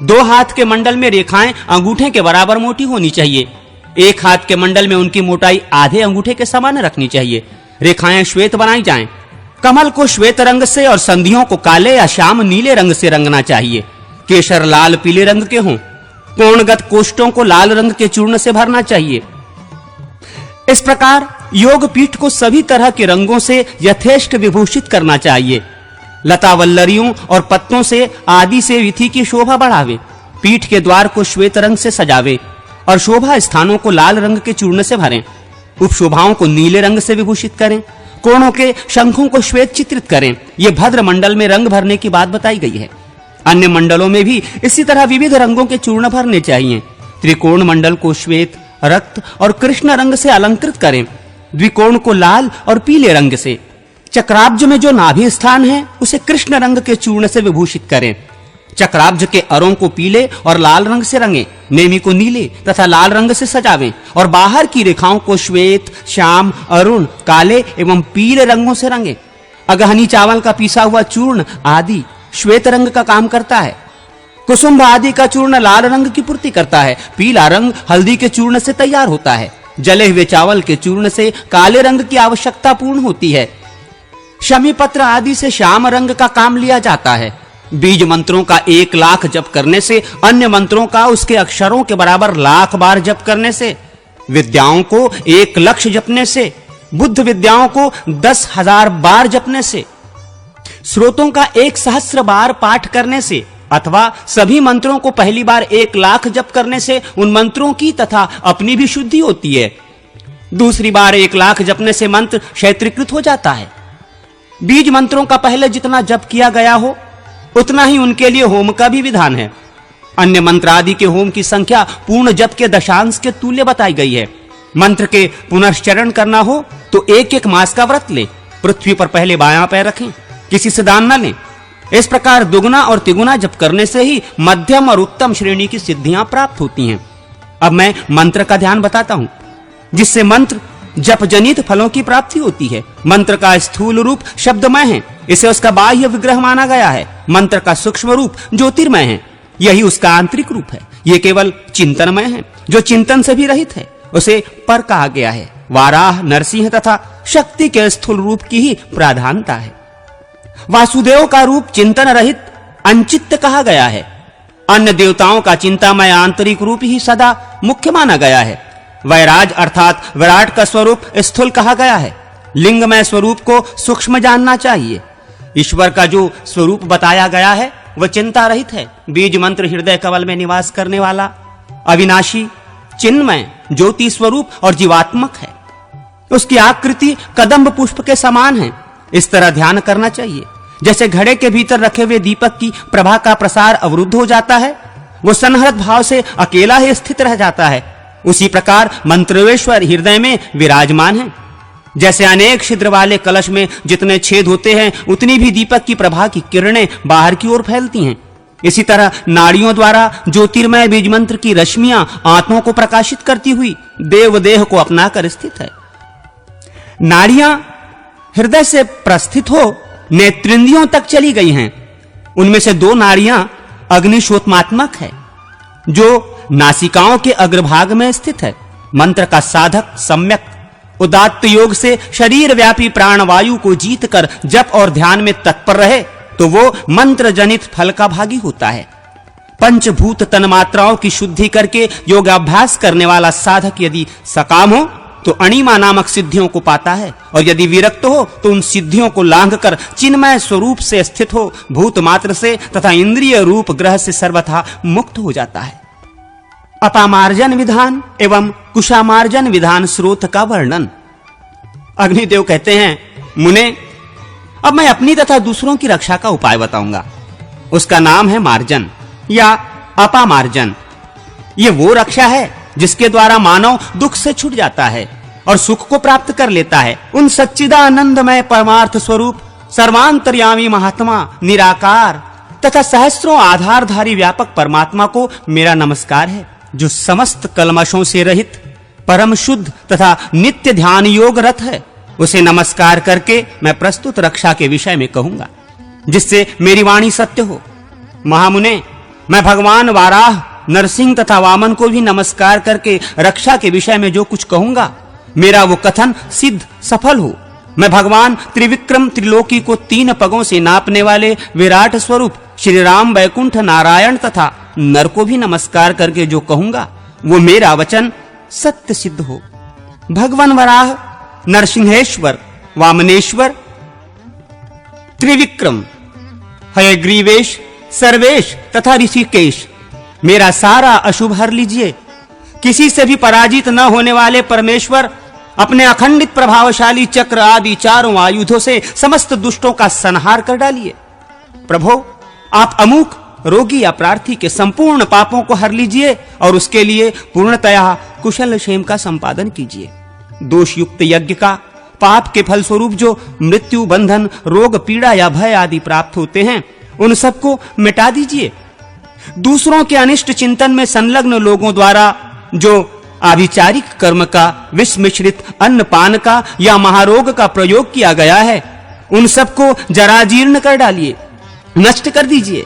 2 हाथ के मंडल में रेखाएं अंगूठे के बराबर मोटी होनी चाहिए। 1 हाथ के मंडल में उनकी मोटाई आधे अंगूठे के समान रखनी चाहिए। रेखाएं श्वेत बनाई जाएं। कमल को श्वेत रंग से और संधियों को काले या श्याम नीले रंग से रंगना चाहिए। केशर लाल पीले रंग के हों। कोणगत कोष्ठों को लाल रंग के चूर्ण से भरना चाहिए। इस प्रकार योग पीठ को सभी तरह के रंगों से यथेष्ट विभूषित करना चाहिए। लता वल्लरियों और पत्तों से आदि से विधि की शोभा बढ़ावे। पीठ के द्वार को श्वेत रंग से सजावे और शोभा स्थानों को लाल रंग के चूर्ण से भरें। उपशोभाओं को नीले रंग से विभूषित करें। कोणों के शंखों को श्वेत चित्रित करें। यह भद्र मंडल में रंग भरने की बात बताई गई है। अन्य मंडलों में भी इसी तरह विविध रंगों के चूर्ण भरने चाहिए। त्रिकोण मंडल को श्वेत, रक्त और कृष्ण रंग से अलंकृत करें। द्विकोण को लाल और पीले रंग से। चक्राब्ज में जो नाभि स्थान है उसे कृष्ण रंग के चूर्ण से विभूषित करें। चक्राब्ज के अरों को पीले और लाल रंग से रंगें। नेमी को नीले तथा लाल रंग से सजावें और बाहर की रेखाओं को श्वेत, श्याम, अरुण, काले एवं पीले रंगों से रंगें। अगहनी चावल का पीसा हुआ चूर्ण आदि श्वेत रंग का काम करता है। कुसुम्भ आदि का चूर्ण लाल रंग की पूर्ति करता है। पीला रंग हल्दी के चूर्ण से तैयार होता है। जले हुए चावल के चूर्ण से काले रंग की आवश्यकता पूर्ण होती है। शमी पत्र आदि से श्याम रंग का काम लिया जाता है। बीज मंत्रों का 1 लाख जप करने से, अन्य मंत्रों का उसके अक्षरों के बराबर लाख बार जप करने से, विद्याओं को 1 लक्ष जपने से, बुद्ध विद्याओं को 10,000 बार जपने से, श्रोतों का 1,000 बार पाठ करने से, अथवा सभी मंत्रों को पहली बार 1 लाख जप करने से उन मंत्रों की तथा अपनी भी शुद्धि होती है। दूसरी बार 1 लाख जपने से मंत्र क्षेत्रीकृत हो जाता है। बीज मंत्रों का पहले जितना जप किया गया हो उतना ही उनके लिए होम का भी विधान है। अन्य मंत्र आदि के होम की संख्या पूर्ण जप के दशांश के तुल्य बताई गई है। मंत्र के पुनश्चरण करना हो तो 1-1 मास का व्रत लें, पृथ्वी पर पहले बायां पैर रखें, किसी से दान न लें। इस प्रकार दुगुना और तिगुना जप करने से ही मध्यम और उत्तम श्रेणी की सिद्धियां प्राप्त होती हैं। अब मैं मंत्र का ध्यान बताता हूं, जिससे मंत्र जप जनित फलों की प्राप्ति होती है। मंत्र का स्थूल रूप शब्दमय है, इसे उसका बाह्य विग्रह माना गया है। मंत्र का सूक्ष्म रूप ज्योतिर्मय है, यही उसका आंतरिक रूप है। यह केवल चिंतनमय है, जो चिंतन से भी रहित है उसे पर कहा गया है। वाराह, नरसिंह तथा शक्ति के स्थूल रूप की ही प्राधानता है। वासुदेव का रूप चिंतन रहित अनचित्त कहा गया है। अन्य देवताओं का चिंतामय आंतरिक रूप ही सदा मुख्य माना गया है। वैराज अर्थात विराट का स्वरूप स्थूल कहा गया है। लिंगमय स्वरूप को सूक्ष्म जानना चाहिए। ईश्वर का जो स्वरूप बताया गया है वह चिंता रहित है। बीज मंत्र हृदय कमल में निवास करने वाला अविनाशी, चिन्मय, ज्योति स्वरूप और जीवात्मक है। उसकी आकृति कदम्ब पुष्प के समान है। इस तरह ध्यान करना चाहिए। जैसे घड़े के भीतर रखे हुए दीपक की प्रभा का प्रसार अवरुद्ध हो जाता है, वो सन्हत भाव से अकेला ही स्थित रह जाता है, उसी प्रकार मंत्रेश्वर हृदय में विराजमान है। जैसे अनेक छिद्र वाले कलश में जितने छेद होते हैं उतनी भी दीपक की प्रभा की किरणें बाहर की ओर फैलती हैं। इसी तरह नाड़ियों द्वारा ज्योतिर्मय बीज मंत्र की रश्मियां आत्माओं को प्रकाशित करती हुई देवदेह को अपनाकर स्थित है। नाड़ियां हृदय से प्रस्थित हो नेत्रेंद्रियों तक चली गई हैं। उनमें से 2 नाड़ियां अग्निशोत्मात्मक है, जो नासिकाओं के अग्रभाग में स्थित है। मंत्र का साधक सम्यक उदात्त योग से शरीर व्यापी प्राणवायु को जीतकर जप और ध्यान में तत्पर रहे तो वो मंत्र जनित फल का भागी होता है। पंचभूत तन्मात्राओं की शुद्धि करके योगाभ्यास करने वाला साधक यदि सकाम हो तो अणिमा नामक सिद्धियों को पाता है, और यदि विरक्त हो तो उन सिद्धियों को लांघकर चिन्मय स्वरूप से स्थित हो भूत मात्र से तथा इंद्रिय रूप ग्रह से सर्वथा मुक्त हो जाता है। अपामार्जन विधान एवं कुशामार्जन विधान स्रोत का वर्णन। अग्निदेव कहते हैं, मुने, अब मैं अपनी तथा दूसरों की रक्षा का उपाय बताऊंगा। उसका नाम है मार्जन या अपामार्जन। ये वो रक्षा है जिसके द्वारा मानव दुख से छूट जाता है और सुख को प्राप्त कर लेता है। उन सच्चिदानंदमय परमार्थ स्वरूप सर्वांतर्यामी महात्मा निराकार तथा सहस्रों आधारधारी व्यापक परमात्मा को मेरा नमस्कार है, जो समस्त कल्मशों से रहित परम शुद्ध तथा नित्य ध्यान योग रत है। उसे नमस्कार करके मैं प्रस्तुत रक्षा के विषय में कहूंगा, जिससे मेरी वाणी सत्य हो। महामुने, मैं भगवान वाराह, नरसिंह तथा वामन को भी नमस्कार करके रक्षा के विषय में जो कुछ कहूंगा, मेरा वो कथन सिद्ध सफल हो। मैं भगवान त्रिविक्रम त्रिलोकी को 3 पगों से नापने वाले विराट स्वरूप श्री राम, वैकुंठ, नारायण तथा नर को भी नमस्कार करके जो कहूंगा, वो मेरा वचन सत्य सिद्ध हो। भगवान वराह, नरसिंहेश्वर, वामनेश्वर, त्रिविक्रम, हयग्रीवेश, सर्वेश तथा ऋषिकेश, मेरा सारा अशुभ हर लीजिए। किसी से भी पराजित न होने वाले परमेश्वर अपने अखंडित प्रभावशाली चक्र आदि 4 आयुधों से समस्त दुष्टों का संहार कर डालिए। प्रभो, आप अमूक रोगी या प्रार्थी के संपूर्ण पापों को हर लीजिए और उसके लिए पूर्णतया कुशल क्षेम का संपादन कीजिए। दोष युक्त यज्ञ का पाप के फल स्वरूप जो मृत्यु, बंधन, रोग, पीड़ा या भय आदि प्राप्त होते हैं, उन सबको मिटा दीजिए। दूसरों के अनिष्ट चिंतन में संलग्न लोगों द्वारा जो आभिचारिक कर्म का, विष मिश्रित अन्न पान का या महारोग का प्रयोग किया गया है, उन सबको जराजीर्ण कर डालिए, नष्ट कर दीजिए।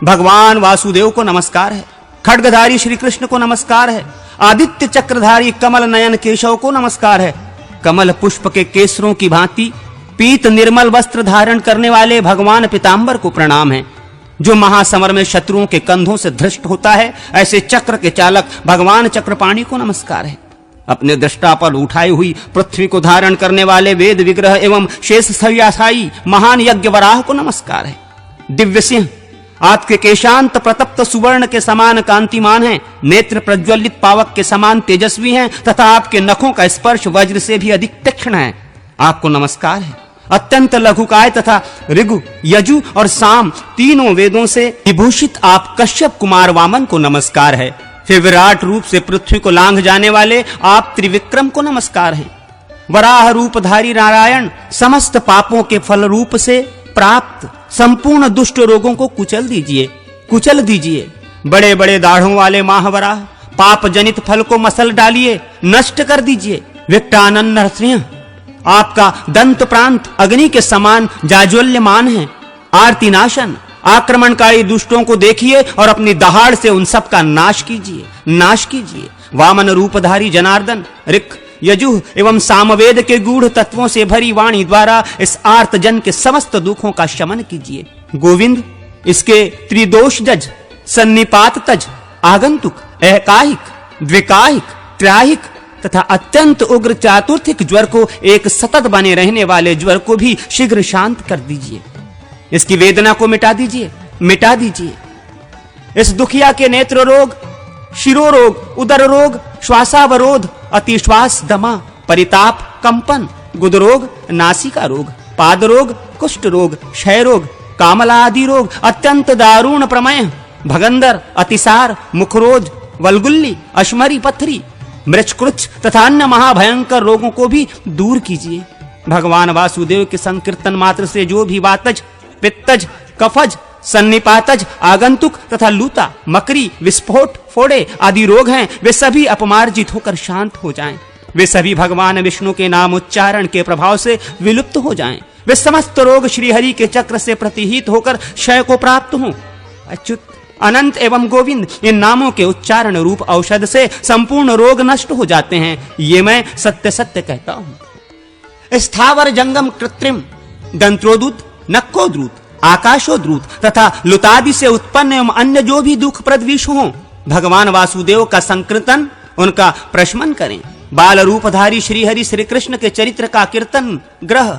भगवान वासुदेव को नमस्कार है, खड्गधारी श्री कृष्ण को नमस्कार है, आदित्य चक्रधारी कमल नयन केशव को नमस्कार है। कमल पुष्प के केसरों की भांति पीत निर्मल वस्त्र धारण करने वाले भगवान पीतांबर को प्रणाम है। जो महासमर में शत्रुओं के कंधों से धृष्ट होता है, ऐसे चक्र के चालक भगवान चक्रपाणी को नमस्कार है। अपने दृष्टा पर उठाई हुई पृथ्वी को धारण करने वाले वेद विग्रह एवं शेष सव्यासाई महान यज्ञ वराह को नमस्कार है। दिव्य सिंह आपके केशांत प्रतप्त सुवर्ण के समान कांतिमान हैं, नेत्र प्रज्वलित पावक के समान तेजस्वी हैं तथा आपके नखों का स्पर्श वज्र से भी अधिक तीक्ष्ण है। आपको नमस्कार है। अत्यंत लघुकाय तथा ऋगु, यजु और साम तीनों वेदों से विभूषित आप कश्यप कुमार वामन को नमस्कार है। फिर विराट रूप से पृथ्वी को लांघ जाने वाले आप त्रिविक्रम को नमस्कार है। वराह रूपधारी नारायण समस्त पापों के फल रूप से प्राप्त संपूर्ण दुष्ट रोगों को कुचल दीजिए। बड़े बड़े दाढ़ों वाले महावराह पाप जनित फल को मसल डालिए, नष्ट कर दीजिए। विकटानन नरसिंह आपका दंत प्रांत अग्नि के समान जाज्वल्यमान है। आरती नाशन आक्रमणकारी दुष्टों को देखिए और अपनी दहाड़ से उन सब का नाश कीजिए। वामन रूपधारी जनार्दन ऋक, यजुः एवं सामवेद के गूढ़ तत्वों से भरी वाणी द्वारा इस आर्त जन के समस्त दुखों का शमन कीजिए। गोविंद इसके त्रिदोष जज, सन्निपात तज, आगंतुक, एकाहिक, द्विकाहिक, त्राहिक तथा अत्यंत उग्र चातुर्थिक ज्वर को एक सतत बने रहने वाले ज्वर को भी शीघ्र शांत कर दीजिए। इसकी वेदना को मिटा दीजिए। इस दुखिया के नेत्र रोग, शिरोरोग, उदर रोग, श्वासावरोध, अतिश्वास दमा, परिताप, कंपन, गुदरोग, नासिका रोग, पाद रोग, कुष्ठ रोग, क्षय रोग, कामला आदि रोग, अत्यंत दारुण प्रमेह, भगंदर, अतिसार, मुखरोध, वलगुल्ली, अश्मरी पथरी, मृच्छकृच्छ तथा अन्य महाभयंकर रोगों को भी दूर कीजिए। भगवान वासुदेव के संकीर्तन मात्र से जो भी वातज, पित्तज, कफज, सन्निपातज, आगंतुक तथा लूता, मकरी, विस्फोट, फोड़े आदि रोग हैं, वे सभी अपमार्जित होकर शांत हो जाएं। वे सभी भगवान विष्णु के नाम उच्चारण के प्रभाव से विलुप्त हो जाएं। वे समस्त रोग श्रीहरि के चक्र से प्रतिहित होकर क्षय को प्राप्त हों। अच्युत, अनंत एवं गोविंद इन नामों के उच्चारण रूप औषध से संपूर्ण रोग नष्ट हो जाते हैं। ये मैं सत्य सत्य कहता हूं। स्थावर जंगम कृत्रिम दंत्रोदूत, नक्कोद्रूत, आकाशोद्रूत तथा लुतादि से उत्पन्न एवं अन्य जो भी दुखप्रद विष हों, भगवान वासुदेव का संकीर्तन, उनका प्रशमन करें। बाल रूपधारी श्रीहरि श्री कृष्ण के चरित्र का कीर्तन ग्रह,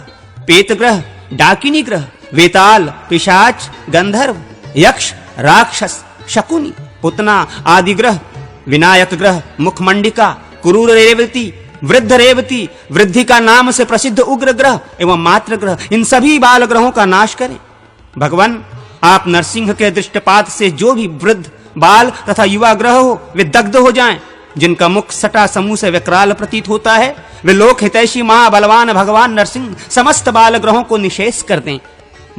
पेत ग्रह, डाकिनी ग्रह, वेताल, पिशाच, गंधर्व, यक्ष, राक्षस, शकुनी, पुतना आदि ग्रह, विनायक ग्रह, मुखमंडिका, क्रूर रेवती, वृद्ध रेवती, वृद्धि का नाम से प्रसिद्ध उग्र ग्रह एवं मात्र ग्रह, इन सभी बाल ग्रहों का नाश करें। भगवान आप नरसिंह के दृष्टपात से जो भी वृद्ध, बाल तथा युवा ग्रह हो, वे दग्ध हो जाएं। जिनका मुख सटा समूह से विकराल प्रतीत होता है, वे लोक हितैषी महाबलवान भगवान नरसिंह समस्त बाल ग्रहों को निशेष कर दें।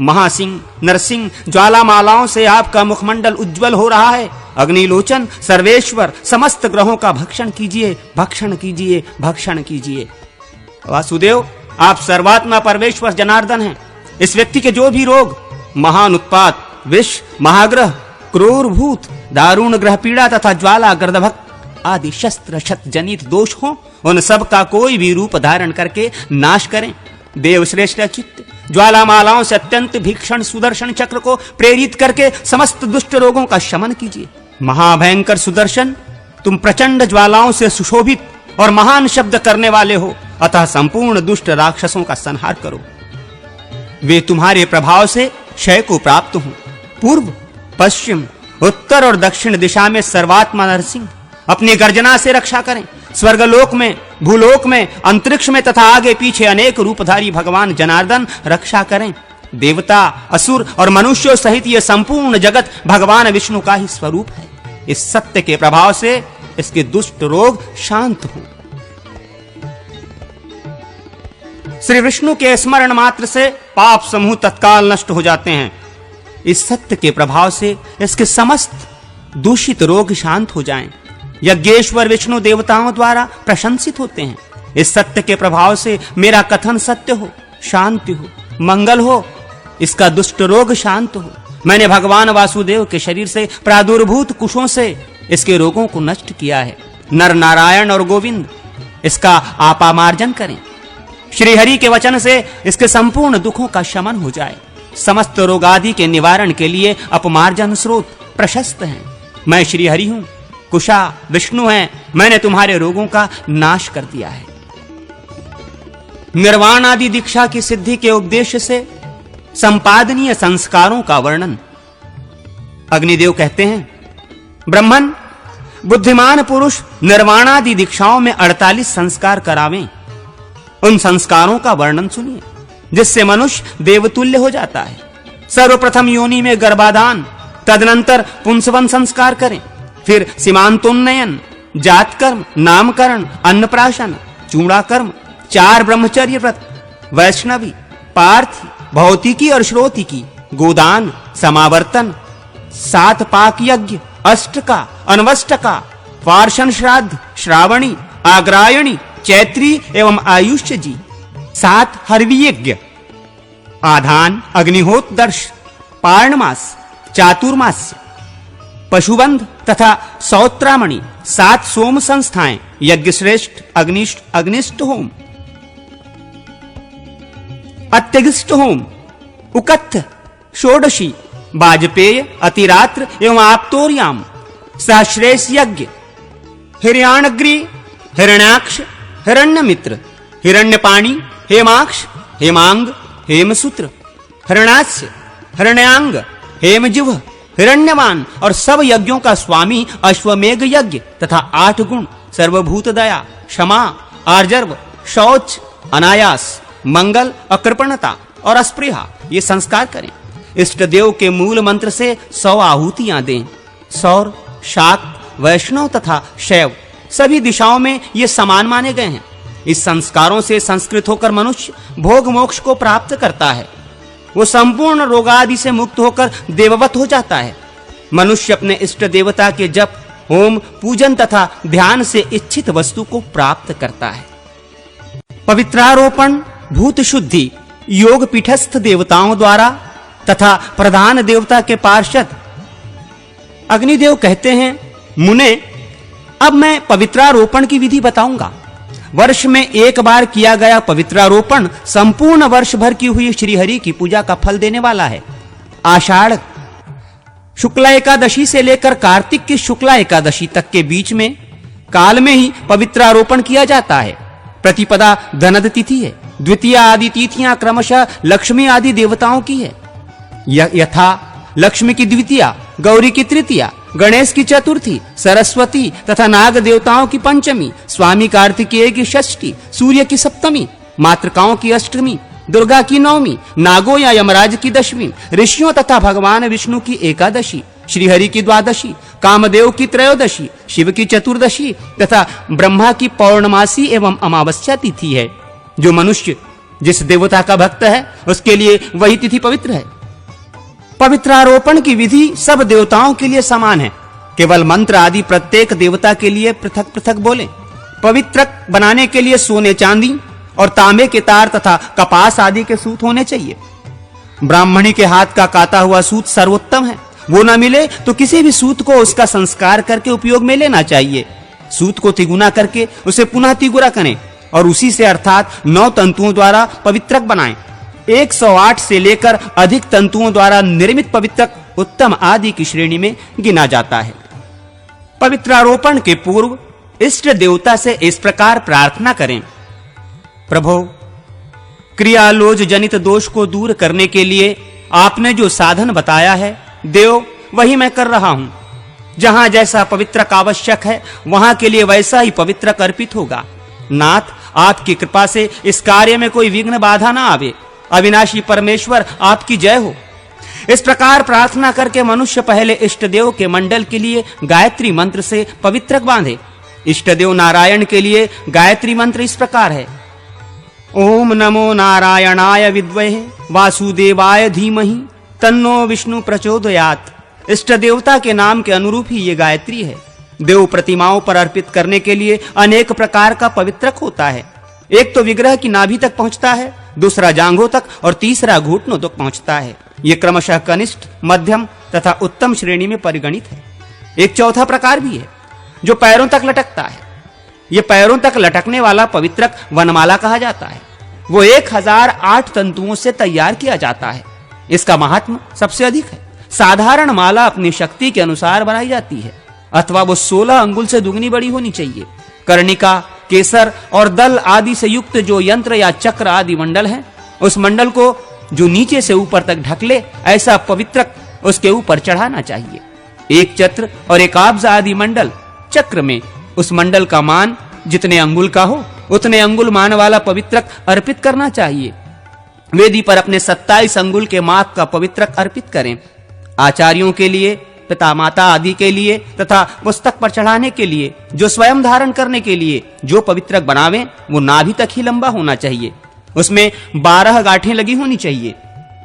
महासिंह नरसिंह ज्वालामालाओं से आपका मुखमंडल उज्जवल हो रहा है। अग्निलोचन सर्वेश्वर समस्त ग्रहों का भक्षण कीजिए। वासुदेव आप सर्वात्मा परमेश्वर जनार्दन हैं। इस व्यक्ति के जो भी रोग, महान उत्पात, विष, महाग्रह, क्रूर भूत, दारुण ग्रह पीड़ा तथा ज्वाला गर्दभक्त आदि शस्त्र शत जनित दोष हो, उन सब का कोई भी रूप धारण करके नाश करें। देव श्रेष्ठ चित्त ज्वालामालाओं से अत्यंत भीषण सुदर्शन चक्र को प्रेरित करके समस्त दुष्ट रोगों का शमन कीजिए। महाभयंकर सुदर्शन, तुम प्रचंड ज्वालाओं से सुशोभित और महान शब्द करने वाले हो, अतः संपूर्ण दुष्ट राक्षसों का संहार करो। वे तुम्हारे प्रभाव से क्षय को प्राप्त हों। पूर्व, पश्चिम, उत्तर और दक्षिण दिशा में सर्वात्मा नरसिंह अपनी गर्जना से रक्षा करें। स्वर्गलोक में, भूलोक में, अंतरिक्ष में तथा आगे पीछे अनेक रूपधारी भगवान जनार्दन रक्षा करें। देवता, असुर और मनुष्यों सहित यह संपूर्ण जगत भगवान विष्णु का ही स्वरूप है। इस सत्य के प्रभाव से इसके दुष्ट रोग शांत हों। श्री विष्णु के स्मरण मात्र से पाप समूह तत्काल नष्ट हो जाते हैं। इस सत्य के प्रभाव से इसके समस्त दूषित रोग शांत हो जाएं। यज्ञेश्वर विष्णु देवताओं द्वारा प्रशंसित होते हैं। इस सत्य के प्रभाव से मेरा कथन सत्य हो, शांति हो, मंगल हो, इसका दुष्ट रोग शांत हो। मैंने भगवान वासुदेव के शरीर से प्रादुर्भूत कुशों से इसके रोगों को नष्ट किया है। नर नारायण और गोविंद इसका आपामार्जन करें। श्रीहरि के वचन से इसके संपूर्ण दुखों का शमन हो जाए। समस्त रोगादि के निवारण के लिए अपमार्जन स्रोत प्रशस्त हैं। मैं श्री हरि हूं, कुशा विष्णु हैं, मैंने तुम्हारे रोगों का नाश कर दिया है। निर्वाण आदि दीक्षा की सिद्धि के उपदेश से संपादनीय संस्कारों का वर्णन। अग्निदेव कहते हैं, ब्रह्मन, बुद्धिमान पुरुष निर्वाणादि दीक्षाओं में 48 संस्कार करावें। उन संस्कारों का वर्णन सुनिए जिससे मनुष्य देवतुल्य हो जाता है। सर्वप्रथम योनि में गर्भाधान, तदनंतर पुंसवन संस्कार करें, फिर सीमांतोन्नयन, जात कर्म, नामकरण, अन्नप्राशन, चूड़ा कर्म, 4 ब्रह्मचर्य व्रत, वैष्णवी, पार्थी, भौतिकी और श्रोतिकी, गोदान, समावर्तन, 7 पाक यज्ञ, अष्टका, अनवष्टका, पार्षण श्राद्ध, श्रावणी, आग्रायणी, चैत्री एवं आयुष्य जी, 7 हरवी यज्ञ, आधान, अग्निहोत्र दर्श, पार्णमास, चातुर्मास्य, पशुबंध तथा सौत्रामणि, 7 सोम संस्थाएं, यज्ञ श्रेष्ठ, अग्निष्ट होम, अत्यगिष्ट होम, उकत्थ, षोडशी, वाजपेय, अतिरात्र एवं आप्तोर्याम, सहश्रेष यज्ञ, हिरण्याग्रि, हिरण्याक्ष, हिरण्यमित्र, हिरण्यपाणी, हेमाक्ष, हेमांग, हेमसूत्र, हिरण्यास्य, हिरण्याङ्ग, हेमजिह्व, हिरण्यवान और सब यज्ञों का स्वामी अश्वमेघ यज्ञ तथा 8 गुण सर्वभूत दया, क्षमा, आर्जव, शौच, अनायास, मंगल, अकृपणता और अस्पृहा, ये संस्कार करें। इष्ट देव के मूल मंत्र से 100 आहुतियां दें। सौर, शाक्त, वैष्णव तथा शैव सभी दिशाओं में ये समान माने गए हैं। इस संस्कारों से संस्कृत होकर मनुष्य भोग मोक्ष को प्राप्त करता है। वो संपूर्ण रोगादि से मुक्त होकर देववत हो जाता है। मनुष्य अपने इष्ट देवता के जप, होम, पूजन तथा ध्यान से इच्छित वस्तु को प्राप्त करता है। पवित्रारोपण, भूत शुद्धि, योग पीठस्थ देवताओं द्वारा तथा प्रधान देवता के पार्षद। अग्निदेव कहते हैं, मुने, अब मैं पवित्रारोपण की विधि बताऊंगा। वर्ष में एक बार किया गया पवित्रारोपण संपूर्ण वर्ष भर की हुई श्रीहरि की पूजा का फल देने वाला है। आषाढ़ शुक्ला एकादशी से लेकर कार्तिक की शुक्ला एकादशी तक के बीच में काल में ही पवित्रारोपण किया जाता है। प्रतिपदा धनद तिथि है। द्वितीया आदि तिथियां क्रमशः लक्ष्मी आदि देवताओं की है। यथा लक्ष्मी की द्वितीया, गौरी की तृतीया, गणेश की चतुर्थी, सरस्वती तथा नाग देवताओं की पंचमी, स्वामी कार्तिकेय की षष्ठी, सूर्य की सप्तमी, मातृकाओं की अष्टमी, दुर्गा की नवमी, नागो या यमराज की दशमी, ऋषियों तथा भगवान विष्णु की एकादशी, श्रीहरि की द्वादशी, कामदेव की त्रयोदशी, शिव की चतुर्दशी तथा ब्रह्मा की पौर्णमासी एवं अमावस्या तिथि है। जो मनुष्य जिस देवता का भक्त है उसके लिए वही तिथि पवित्र है। पवित्रारोपण की विधि सब देवताओं के लिए समान है। केवल मंत्र आदि प्रत्येक देवता के लिए पृथक पृथक बोले। पवित्रक बनाने के लिए सोने चांदी और तांबे के तार तथा कपास आदि के सूत होने चाहिए। ब्राह्मणी के हाथ का काता हुआ सूत सर्वोत्तम है। वो न मिले तो किसी भी सूत को उसका संस्कार करके उपयोग में लेना चाहिए। सूत को तिगुना करके उसे पुनः तिगुरा करें और उसी से अर्थात 9 तंतुओं द्वारा पवित्रक बनाएं। 108 से लेकर अधिक तंतुओं द्वारा निर्मित पवित्रक उत्तम आदि की श्रेणी में गिना जाता है। पवित्रारोपण के पूर्व इष्ट देवता से इस प्रकार प्रार्थना करें, प्रभो, क्रियालोज जनित दोष को दूर करने के लिए आपने जो साधन बताया है, देव वही मैं कर रहा हूं। जहां जैसा पवित्रक आवश्यक है वहां के लिए वैसा ही पवित्रक अर्पित होगा। नाथ, आपकी कृपा से इस कार्य में कोई विघ्न बाधा ना आवे। अविनाशी परमेश्वर, आपकी जय हो। इस प्रकार प्रार्थना करके मनुष्य पहले इष्ट देव के मंडल के लिए गायत्री मंत्र से पवित्रक बांधे। इष्ट देव नारायण के लिए गायत्री मंत्र इस प्रकार है, ओम नमो नारायणाय विद्महे वासुदेवाय धीमहि तन्नो विष्णु प्रचोदयात्। इष्ट देवता के नाम के अनुरूप ही ये गायत्री है। देव प्रतिमाओं पर अर्पित करने के लिए अनेक प्रकार का पवित्रक होता है। एक तो विग्रह की नाभि तक पहुंचता है, दूसरा जांघों तक और तीसरा घुटनों तक पहुंचता है। ये क्रमशः कनिष्ठ, मध्यम तथा उत्तम श्रेणी में परिगणित है। एक चौथा प्रकार भी है जो पैरों तक लटकता है। ये पैरों तक लटकने वाला पवित्रक वनमाला कहा जाता है। वो 1008 तंतुओं से तैयार किया जाता है। इसका महात्म सबसे अधिक है। साधारण माला अपनी शक्ति के अनुसार बनाई जाती है, अथवा वो 16 अंगुल से दुगनी बड़ी होनी चाहिए। कर्णिका, केसर और दल आदि से युक्त जो यंत्र या चक्र आदि मंडल है, उस मंडल को जो नीचे से ऊपर तक ढक ले, ऐसा पवित्रक उसके ऊपर चढ़ाना चाहिए। एक छत्र और एक आब्ज आदि मंडल चक्र में उस मंडल का मान जितने अंगुल का हो, उतने अंगुल मान वाला पवित्रक अर्पित करना चाहिए। वेदी पर अपने 27 अंगुल के माप का पवित्रक अर्पित करें। आचार्यों के लिए, पिता माता आदि के लिए तथा पुस्तक पर चढ़ाने के लिए, जो स्वयं धारण करने के लिए जो पवित्रक बनावें, वो नाभि तक ही लंबा होना चाहिए। उसमें 12 गांठें लगी होनी चाहिए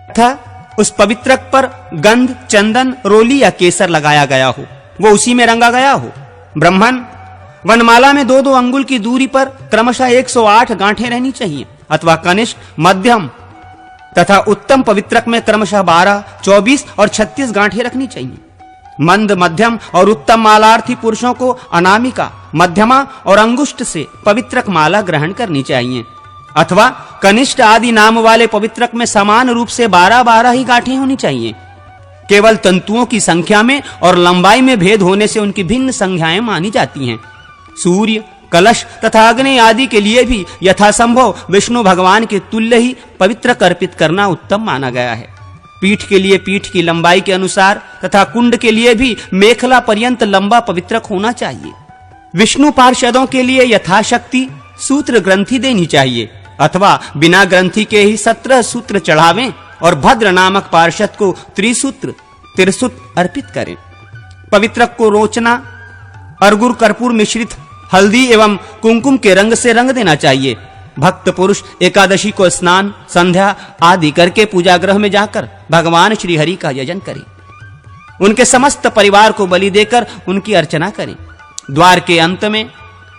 तथा उस पवित्रक पर गंध, चंदन, रोली या केसर लगाया गया हो, वो उसी में रंगा गया हो। ब्राह्मण वनमाला में 2-2 अंगुल की दूरी पर क्रमशः 108 गांठें रहनी चाहिए, अथवा कनिष्ठ, मध्यम तथा उत्तम पवित्रक में क्रमशः 12, 24 और 36 गांठें रखनी चाहिए। मंद, मध्यम और उत्तम मालार्थी पुरुषों को अनामिका, मध्यमा और अंगुष्ठ से पवित्रक माला ग्रहण करनी चाहिए, अथवा कनिष्ठ आदि नाम वाले पवित्रक में समान रूप से 12-12 ही गांठें होनी चाहिए। केवल तंतुओं की संख्या में और लंबाई में भेद होने से उनकी भिन्न संख्याएं मानी जाती हैं। सूर्य, कलश तथा अग्नि आदि के लिए भी यथासंभव विष्णु भगवान के तुल्य ही पवित्रक अर्पित करना उत्तम माना गया है। पीठ के लिए पीठ की लंबाई के अनुसार तथा कुंड के लिए भी मेखला पर्यंत लंबा पवित्रक होना चाहिए। विष्णु पार्षदों के लिए यथाशक्ति सूत्र ग्रंथि देनी चाहिए, अथवा बिना ग्रंथि के ही 17 सूत्र चढ़ावें और भद्र नामक पार्षद को त्रिसूत्र, तिरसुत अर्पित करें। पवित्रक को रोचना, अर्गुर कर्पूर मिश्रित हल्दी एवं कुमकुम के रंग से रंग देना चाहिए। भक्त पुरुष एकादशी को स्नान, संध्या आदि करके पूजा गृह में जाकर भगवान श्री हरि का यजन करें। उनके समस्त परिवार को बलि देकर उनकी अर्चना करें। द्वार के अंत में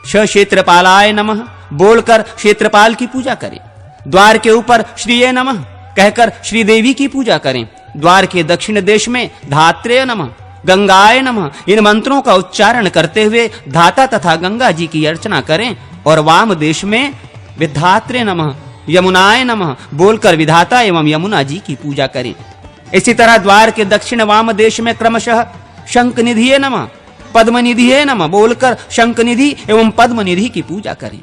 क्षेत्रपालाय नमः बोलकर क्षेत्रपाल की पूजा करें। द्वार के ऊपर श्रीये नमः कहकर श्रीदेवी की पूजा करें। द्वार के दक्षिण देश में धात्रेय नमः, गंगाय नमः इन मंत्रों का उच्चारण करते हुए धाता तथा गंगा जी की अर्चना करें, और वाम देश में विधात्रे नमः, यमुनाय नमः बोलकर विधाता एवं यमुना जी की पूजा करें। इसी तरह द्वार के दक्षिण वाम देश में क्रमशः शंखनिधिये नमः, पद्मनिधिये नमः बोलकर शंखनिधि एवं पद्मनिधि की पूजा करें।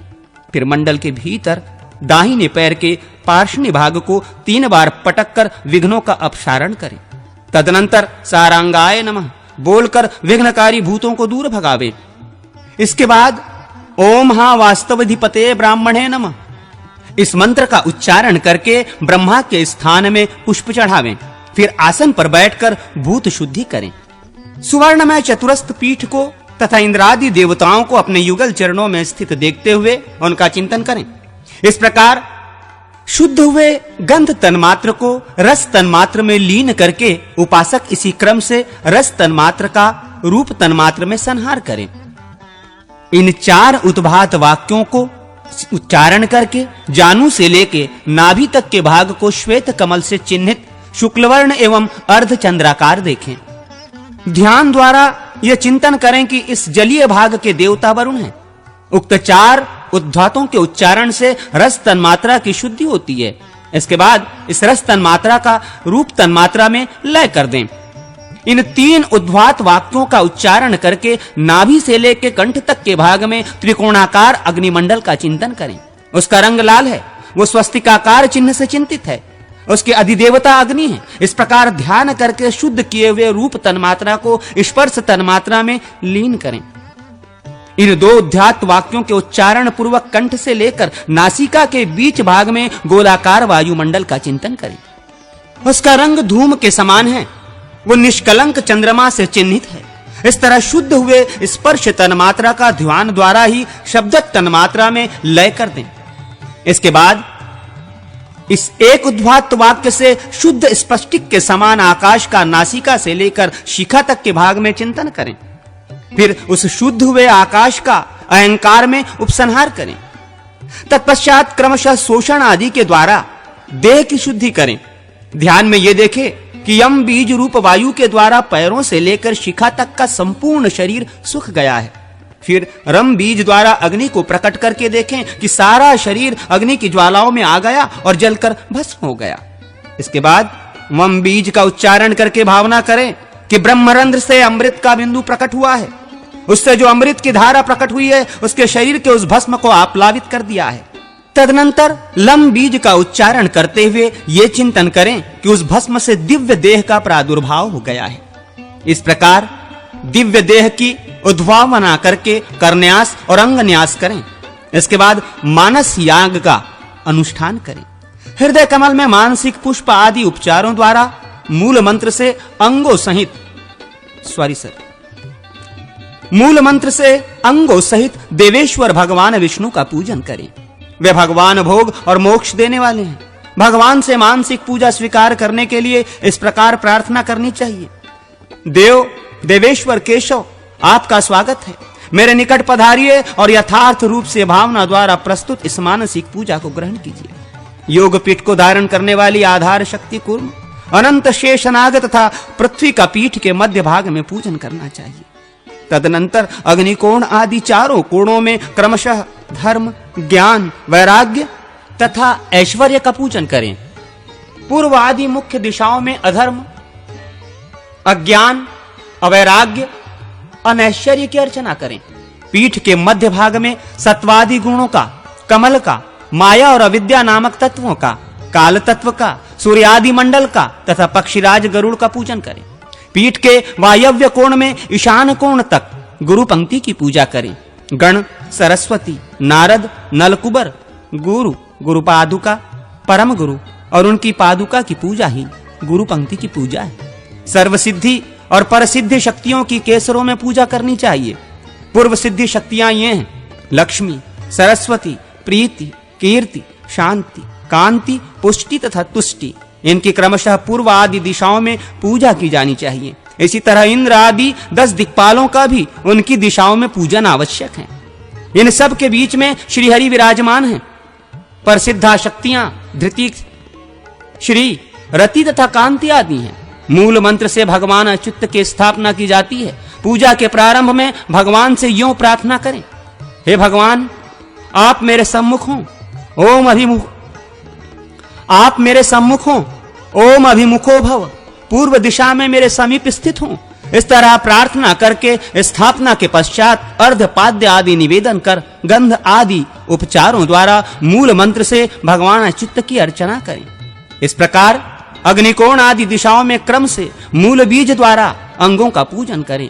फिर मंडल के भीतर दाहिने पैर के पार्श्व भाग को 3 बार पटक कर विघ्नों का अपसारण करें। तदनंतर सारंगाय नमः बोलकर विघ्नकारी भूतों को दूर भगावे। इसके बाद ओम हा वास्तवधिपते ब्राह्मणे नमः इस मंत्र का उच्चारण करके ब्रह्मा के स्थान में पुष्प चढ़ावें। फिर आसन पर बैठकर भूत शुद्धि करें। सुवर्णमय चतुरस्थ पीठ को तथा इंद्रादि देवताओं को अपने युगल चरणों में स्थित देखते हुए उनका चिंतन करें। इस प्रकार शुद्ध हुए गंध तन्मात्र को रस तन्मात्र में लीन करके उपासक इसी क्रम से रस तन्मात्र का रूप तन्मात्र में संहार करें। इन 4 उद्भात वाक्यों को उच्चारण करके जानु से लेके नाभि तक के भाग को श्वेत कमल से चिन्हित शुक्लवर्ण एवं अर्धचंद्राकार देखें। ध्यान द्वारा यह चिंतन करें कि इस जलीय भाग के देवता वरुण हैं। उक्त 4 उद्धातों के उच्चारण से रस तन्मात्रा की शुद्धि होती है। इसके बाद इस रस तन्मात्रा का रूप तन्मात्रा में लय कर दें। इन 3 उद्धात वाक्यों का उच्चारण करके नाभि से लेकर कंठ तक के भाग में त्रिकोणाकार अग्निमंडल का चिंतन करें। उसका रंग लाल है, वो स्वस्तिकाकार चिन्ह से चिंतित है, उसके अधिदेवता अग्नि है। इस प्रकार ध्यान करके शुद्ध किए हुए रूप तन्मात्रा को स्पर्श तन्मात्रा में लीन करें। इन 2 उद्धात वाक्यों के उच्चारण पूर्वक कंठ से लेकर नासिका के बीच भाग में गोलाकार वायुमंडल का चिंतन करें। उसका रंग धूम के समान है, वो निष्कलंक चंद्रमा से चिन्हित है। इस तरह शुद्ध हुए स्पर्श तन्मात्रा का ध्यान द्वारा ही शब्द तन्मात्रा में लय कर दें। इसके बाद इस एक उद्धात वाक्य से शुद्ध स्पष्टिक के समान आकाश का नासिका से लेकर शिखा तक के भाग में चिंतन करें। फिर उस शुद्ध हुए आकाश का अहंकार में उपसंहार करें। तत्पश्चात क्रमशः शोषण आदि के द्वारा देह की शुद्धि करें। ध्यान में यह देखें कि यम बीज रूप वायु के द्वारा पैरों से लेकर शिखा तक का संपूर्ण शरीर सूख गया है। फिर रम बीज द्वारा अग्नि को प्रकट करके देखें कि सारा शरीर अग्नि की ज्वालाओं में आ गया और जलकर भस्म हो गया। इसके बाद वम बीज का उच्चारण करके भावना करें कि ब्रह्मरंध्र से अमृत का बिंदु प्रकट हुआ है। उससे जो अमृत की धारा प्रकट हुई है उसके शरीर के उस भस्म को आप्लावित कर दिया है। तदनंतर लम बीज का उच्चारण करते हुए ये चिंतन करें कि उस भस्म से दिव्य देह का प्रादुर्भाव हो गया है। इस प्रकार दिव्य देह की उद्भावना करके करन्यास और अंगन्यास करें। इसके बाद मानस याग का अनुष्ठान करें। हृदय कमल में मानसिक पुष्प आदि उपचारों द्वारा मूल मंत्र से अंगों सहित देवेश्वर भगवान विष्णु का पूजन करें। वे भगवान भोग और मोक्ष देने वाले हैं। भगवान से मानसिक पूजा स्वीकार करने के लिए इस प्रकार प्रार्थना करनी चाहिए। देवेश्वर केशव, आपका स्वागत है। मेरे निकट पधारिए और यथार्थ रूप से भावना द्वारा प्रस्तुत इस मानसिक पूजा को ग्रहण कीजिए। योग पीठ को धारण करने वाली आधार शक्ति कूर्म, अनंत शेषनाग तथा पृथ्वी का पीठ के मध्य भाग में पूजन करना चाहिए। तदनंतर अग्निकोण आदि चारों कोणों में क्रमशः धर्म, ज्ञान, वैराग्य तथा ऐश्वर्य का पूजन करें। पूर्व आदि मुख्य दिशाओं में अधर्म, अज्ञान, अवैराग्य, अनैश्वर्य की अर्चना करें। पीठ के मध्य भाग में सत्वादि गुणों का, कमल का, माया और अविद्या नामक तत्वों का, काल तत्व का, सूर्यादि मंडल का तथा पक्षीराज गरुड़ का पूजन करें। पीठ के वायव्य कोण में ईशान कोण तक गुरु पंक्ति की पूजा करें। गण, सरस्वती, नारद, नलकुबर, गुरु पादुका, परम गुरु और उनकी पादुका की पूजा ही गुरु पंक्ति की पूजा है। सर्वसिद्धि और परसिद्धि शक्तियों की केसरों में पूजा करनी चाहिए। पूर्व सिद्धि शक्तियां ये हैं: लक्ष्मी, सरस्वती, प्रीति, कीर्ति, शांति, कांति, पुष्टि तथा तुष्टि। इनकी क्रमशः पूर्व आदि दिशाओं में पूजा की जानी चाहिए। इसी तरह इंद्र आदि 10 दिक्पालों का भी उनकी दिशाओं में पूजन आवश्यक है। इन सब के बीच में श्री हरि विराजमान हैं। प्रसिद्धा शक्तियां धृति, श्री, रति तथा कांति आदि हैं। मूल मंत्र से भगवान अच्युत की स्थापना की जाती है। पूजा के प्रारंभ में भगवान से यूं प्रार्थना करें: हे भगवान, आप मेरे सम्मुख हो, ओम अभिमुखो भव। पूर्व दिशा में मेरे समीप स्थित हो। इस तरह प्रार्थना करके स्थापना के पश्चात अर्धपाद्य आदि निवेदन कर गंध आदि उपचारों द्वारा मूल मंत्र से भगवान अच्युत की अर्चना करें। इस प्रकार अग्निकोण आदि दिशाओं में क्रम से मूल बीज द्वारा अंगों का पूजन करें।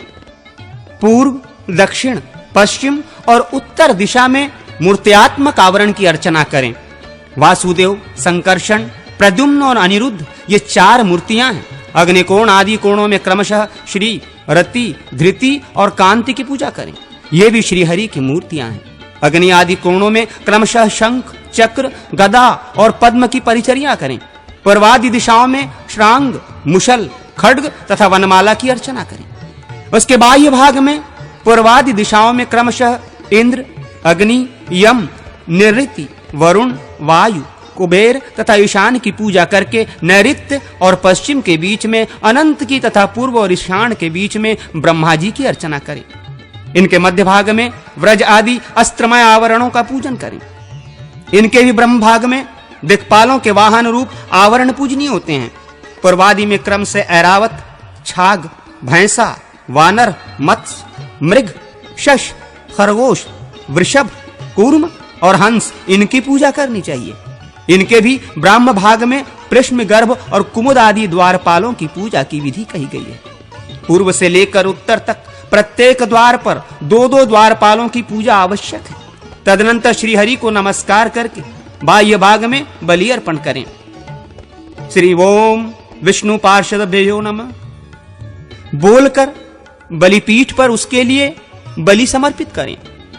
पूर्व, दक्षिण, पश्चिम और उत्तर दिशा में मूर्त्यात्मक आवरण की अर्चना करें। वासुदेव, संकर्षण, प्रद्युम्न और अनिरुद्ध ये 4 मूर्तियां हैं। अग्निकोण आदि कोणों में क्रमशः श्री, रति, धृति और कांति की पूजा करें। ये भी श्री हरि की मूर्तियां हैं। अग्नि आदि कोणों में क्रमशः शंख, चक्र, गदा और पद्म की परिचर्या करें। पूर्वादि दिशाओं में श्रांग, मुशल, खड्ग तथा वनमाला की अर्चना करें। उसके बाह्य भाग में पूर्वादि दिशाओं में क्रमशः इंद्र, अग्नि, यम, निऋति, वरुण, वायु, कुबेर तथा ईशान की पूजा करके नैऋत्य और पश्चिम के बीच में अनंत की तथा पूर्व और ईशान के बीच में ब्रह्मा जी की अर्चना करें। इनके मध्य भाग में व्रज आदि अस्त्रमय आवरणों का पूजन करें। इनके भी ब्रह्म भाग में दिक्पालों के वाहन रूप आवरण पूजनीय होते हैं। पूर्वादि में क्रम से ऐरावत, छाग, भैंसा, वानर, मत्स्य, मृग, शश, खरगोश, वृषभ, कूर्म और हंस इनकी पूजा करनी चाहिए। इनके भी ब्राह्म भाग में पृष्म, गर्भ और कुमुद आदि द्वारपालों की पूजा की विधि कही गई है। पूर्व से लेकर उत्तर तक प्रत्येक द्वार पर 2-2 द्वारपालों की पूजा आवश्यक है। तदनंतर श्री हरि को नमस्कार करके बाह्य भाग में बलि अर्पण करें। श्री ओम विष्णु पार्षदभ्यो नमः बोलकर बलिपीठ पर उसके लिए बलि समर्पित करें।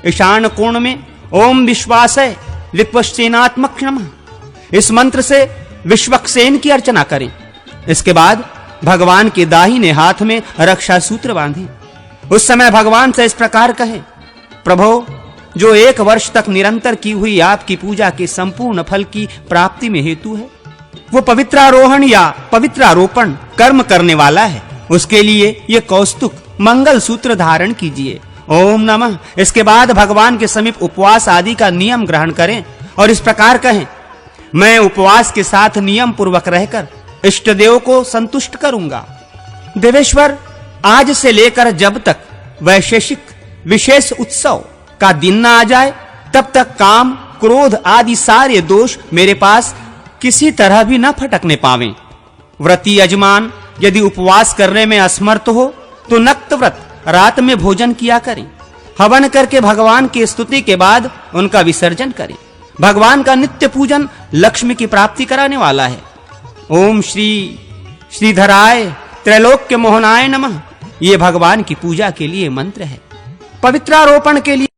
ईशान कोण में ओम विश्वासय विपश्चेनात्मक नमः इस मंत्र से विश्वक्सेन की अर्चना करें। इसके बाद भगवान के दाहिने हाथ में रक्षा सूत्र बांधें। उस समय भगवान से इस प्रकार कहें: प्रभो, जो 1 वर्ष तक निरंतर की हुई आपकी पूजा के संपूर्ण फल की प्राप्ति में हेतु है, वो पवित्रारोहण या पवित्रारोपण कर्म करने वाला है। उसके लिए ये कौस्तुक मंगल सूत्र धारण कीजिए। ओम नमः। इसके बाद भगवान के समीप उपवास आदि का नियम ग्रहण करें और इस प्रकार कहें: मैं उपवास के साथ नियम पूर्वक रहकर इष्ट देव को संतुष्ट करूंगा। देवेश्वर, आज से लेकर जब तक वैशेषिक विशेष उत्सव का दिन न आ जाए, तब तक काम, क्रोध आदि सारे दोष मेरे पास किसी तरह भी न फटकने पावें। व्रती यजमान यदि उपवास करने में असमर्थ हो तो नक्त व्रत रात में भोजन किया करें। हवन करके भगवान की स्तुति के बाद उनका विसर्जन करें। भगवान का नित्य पूजन लक्ष्मी की प्राप्ति कराने वाला है। ओम श्री श्रीधराय त्रैलोक्य मोहनाय नमः, ये भगवान की पूजा के लिए मंत्र है। पवित्रारोपण के लिए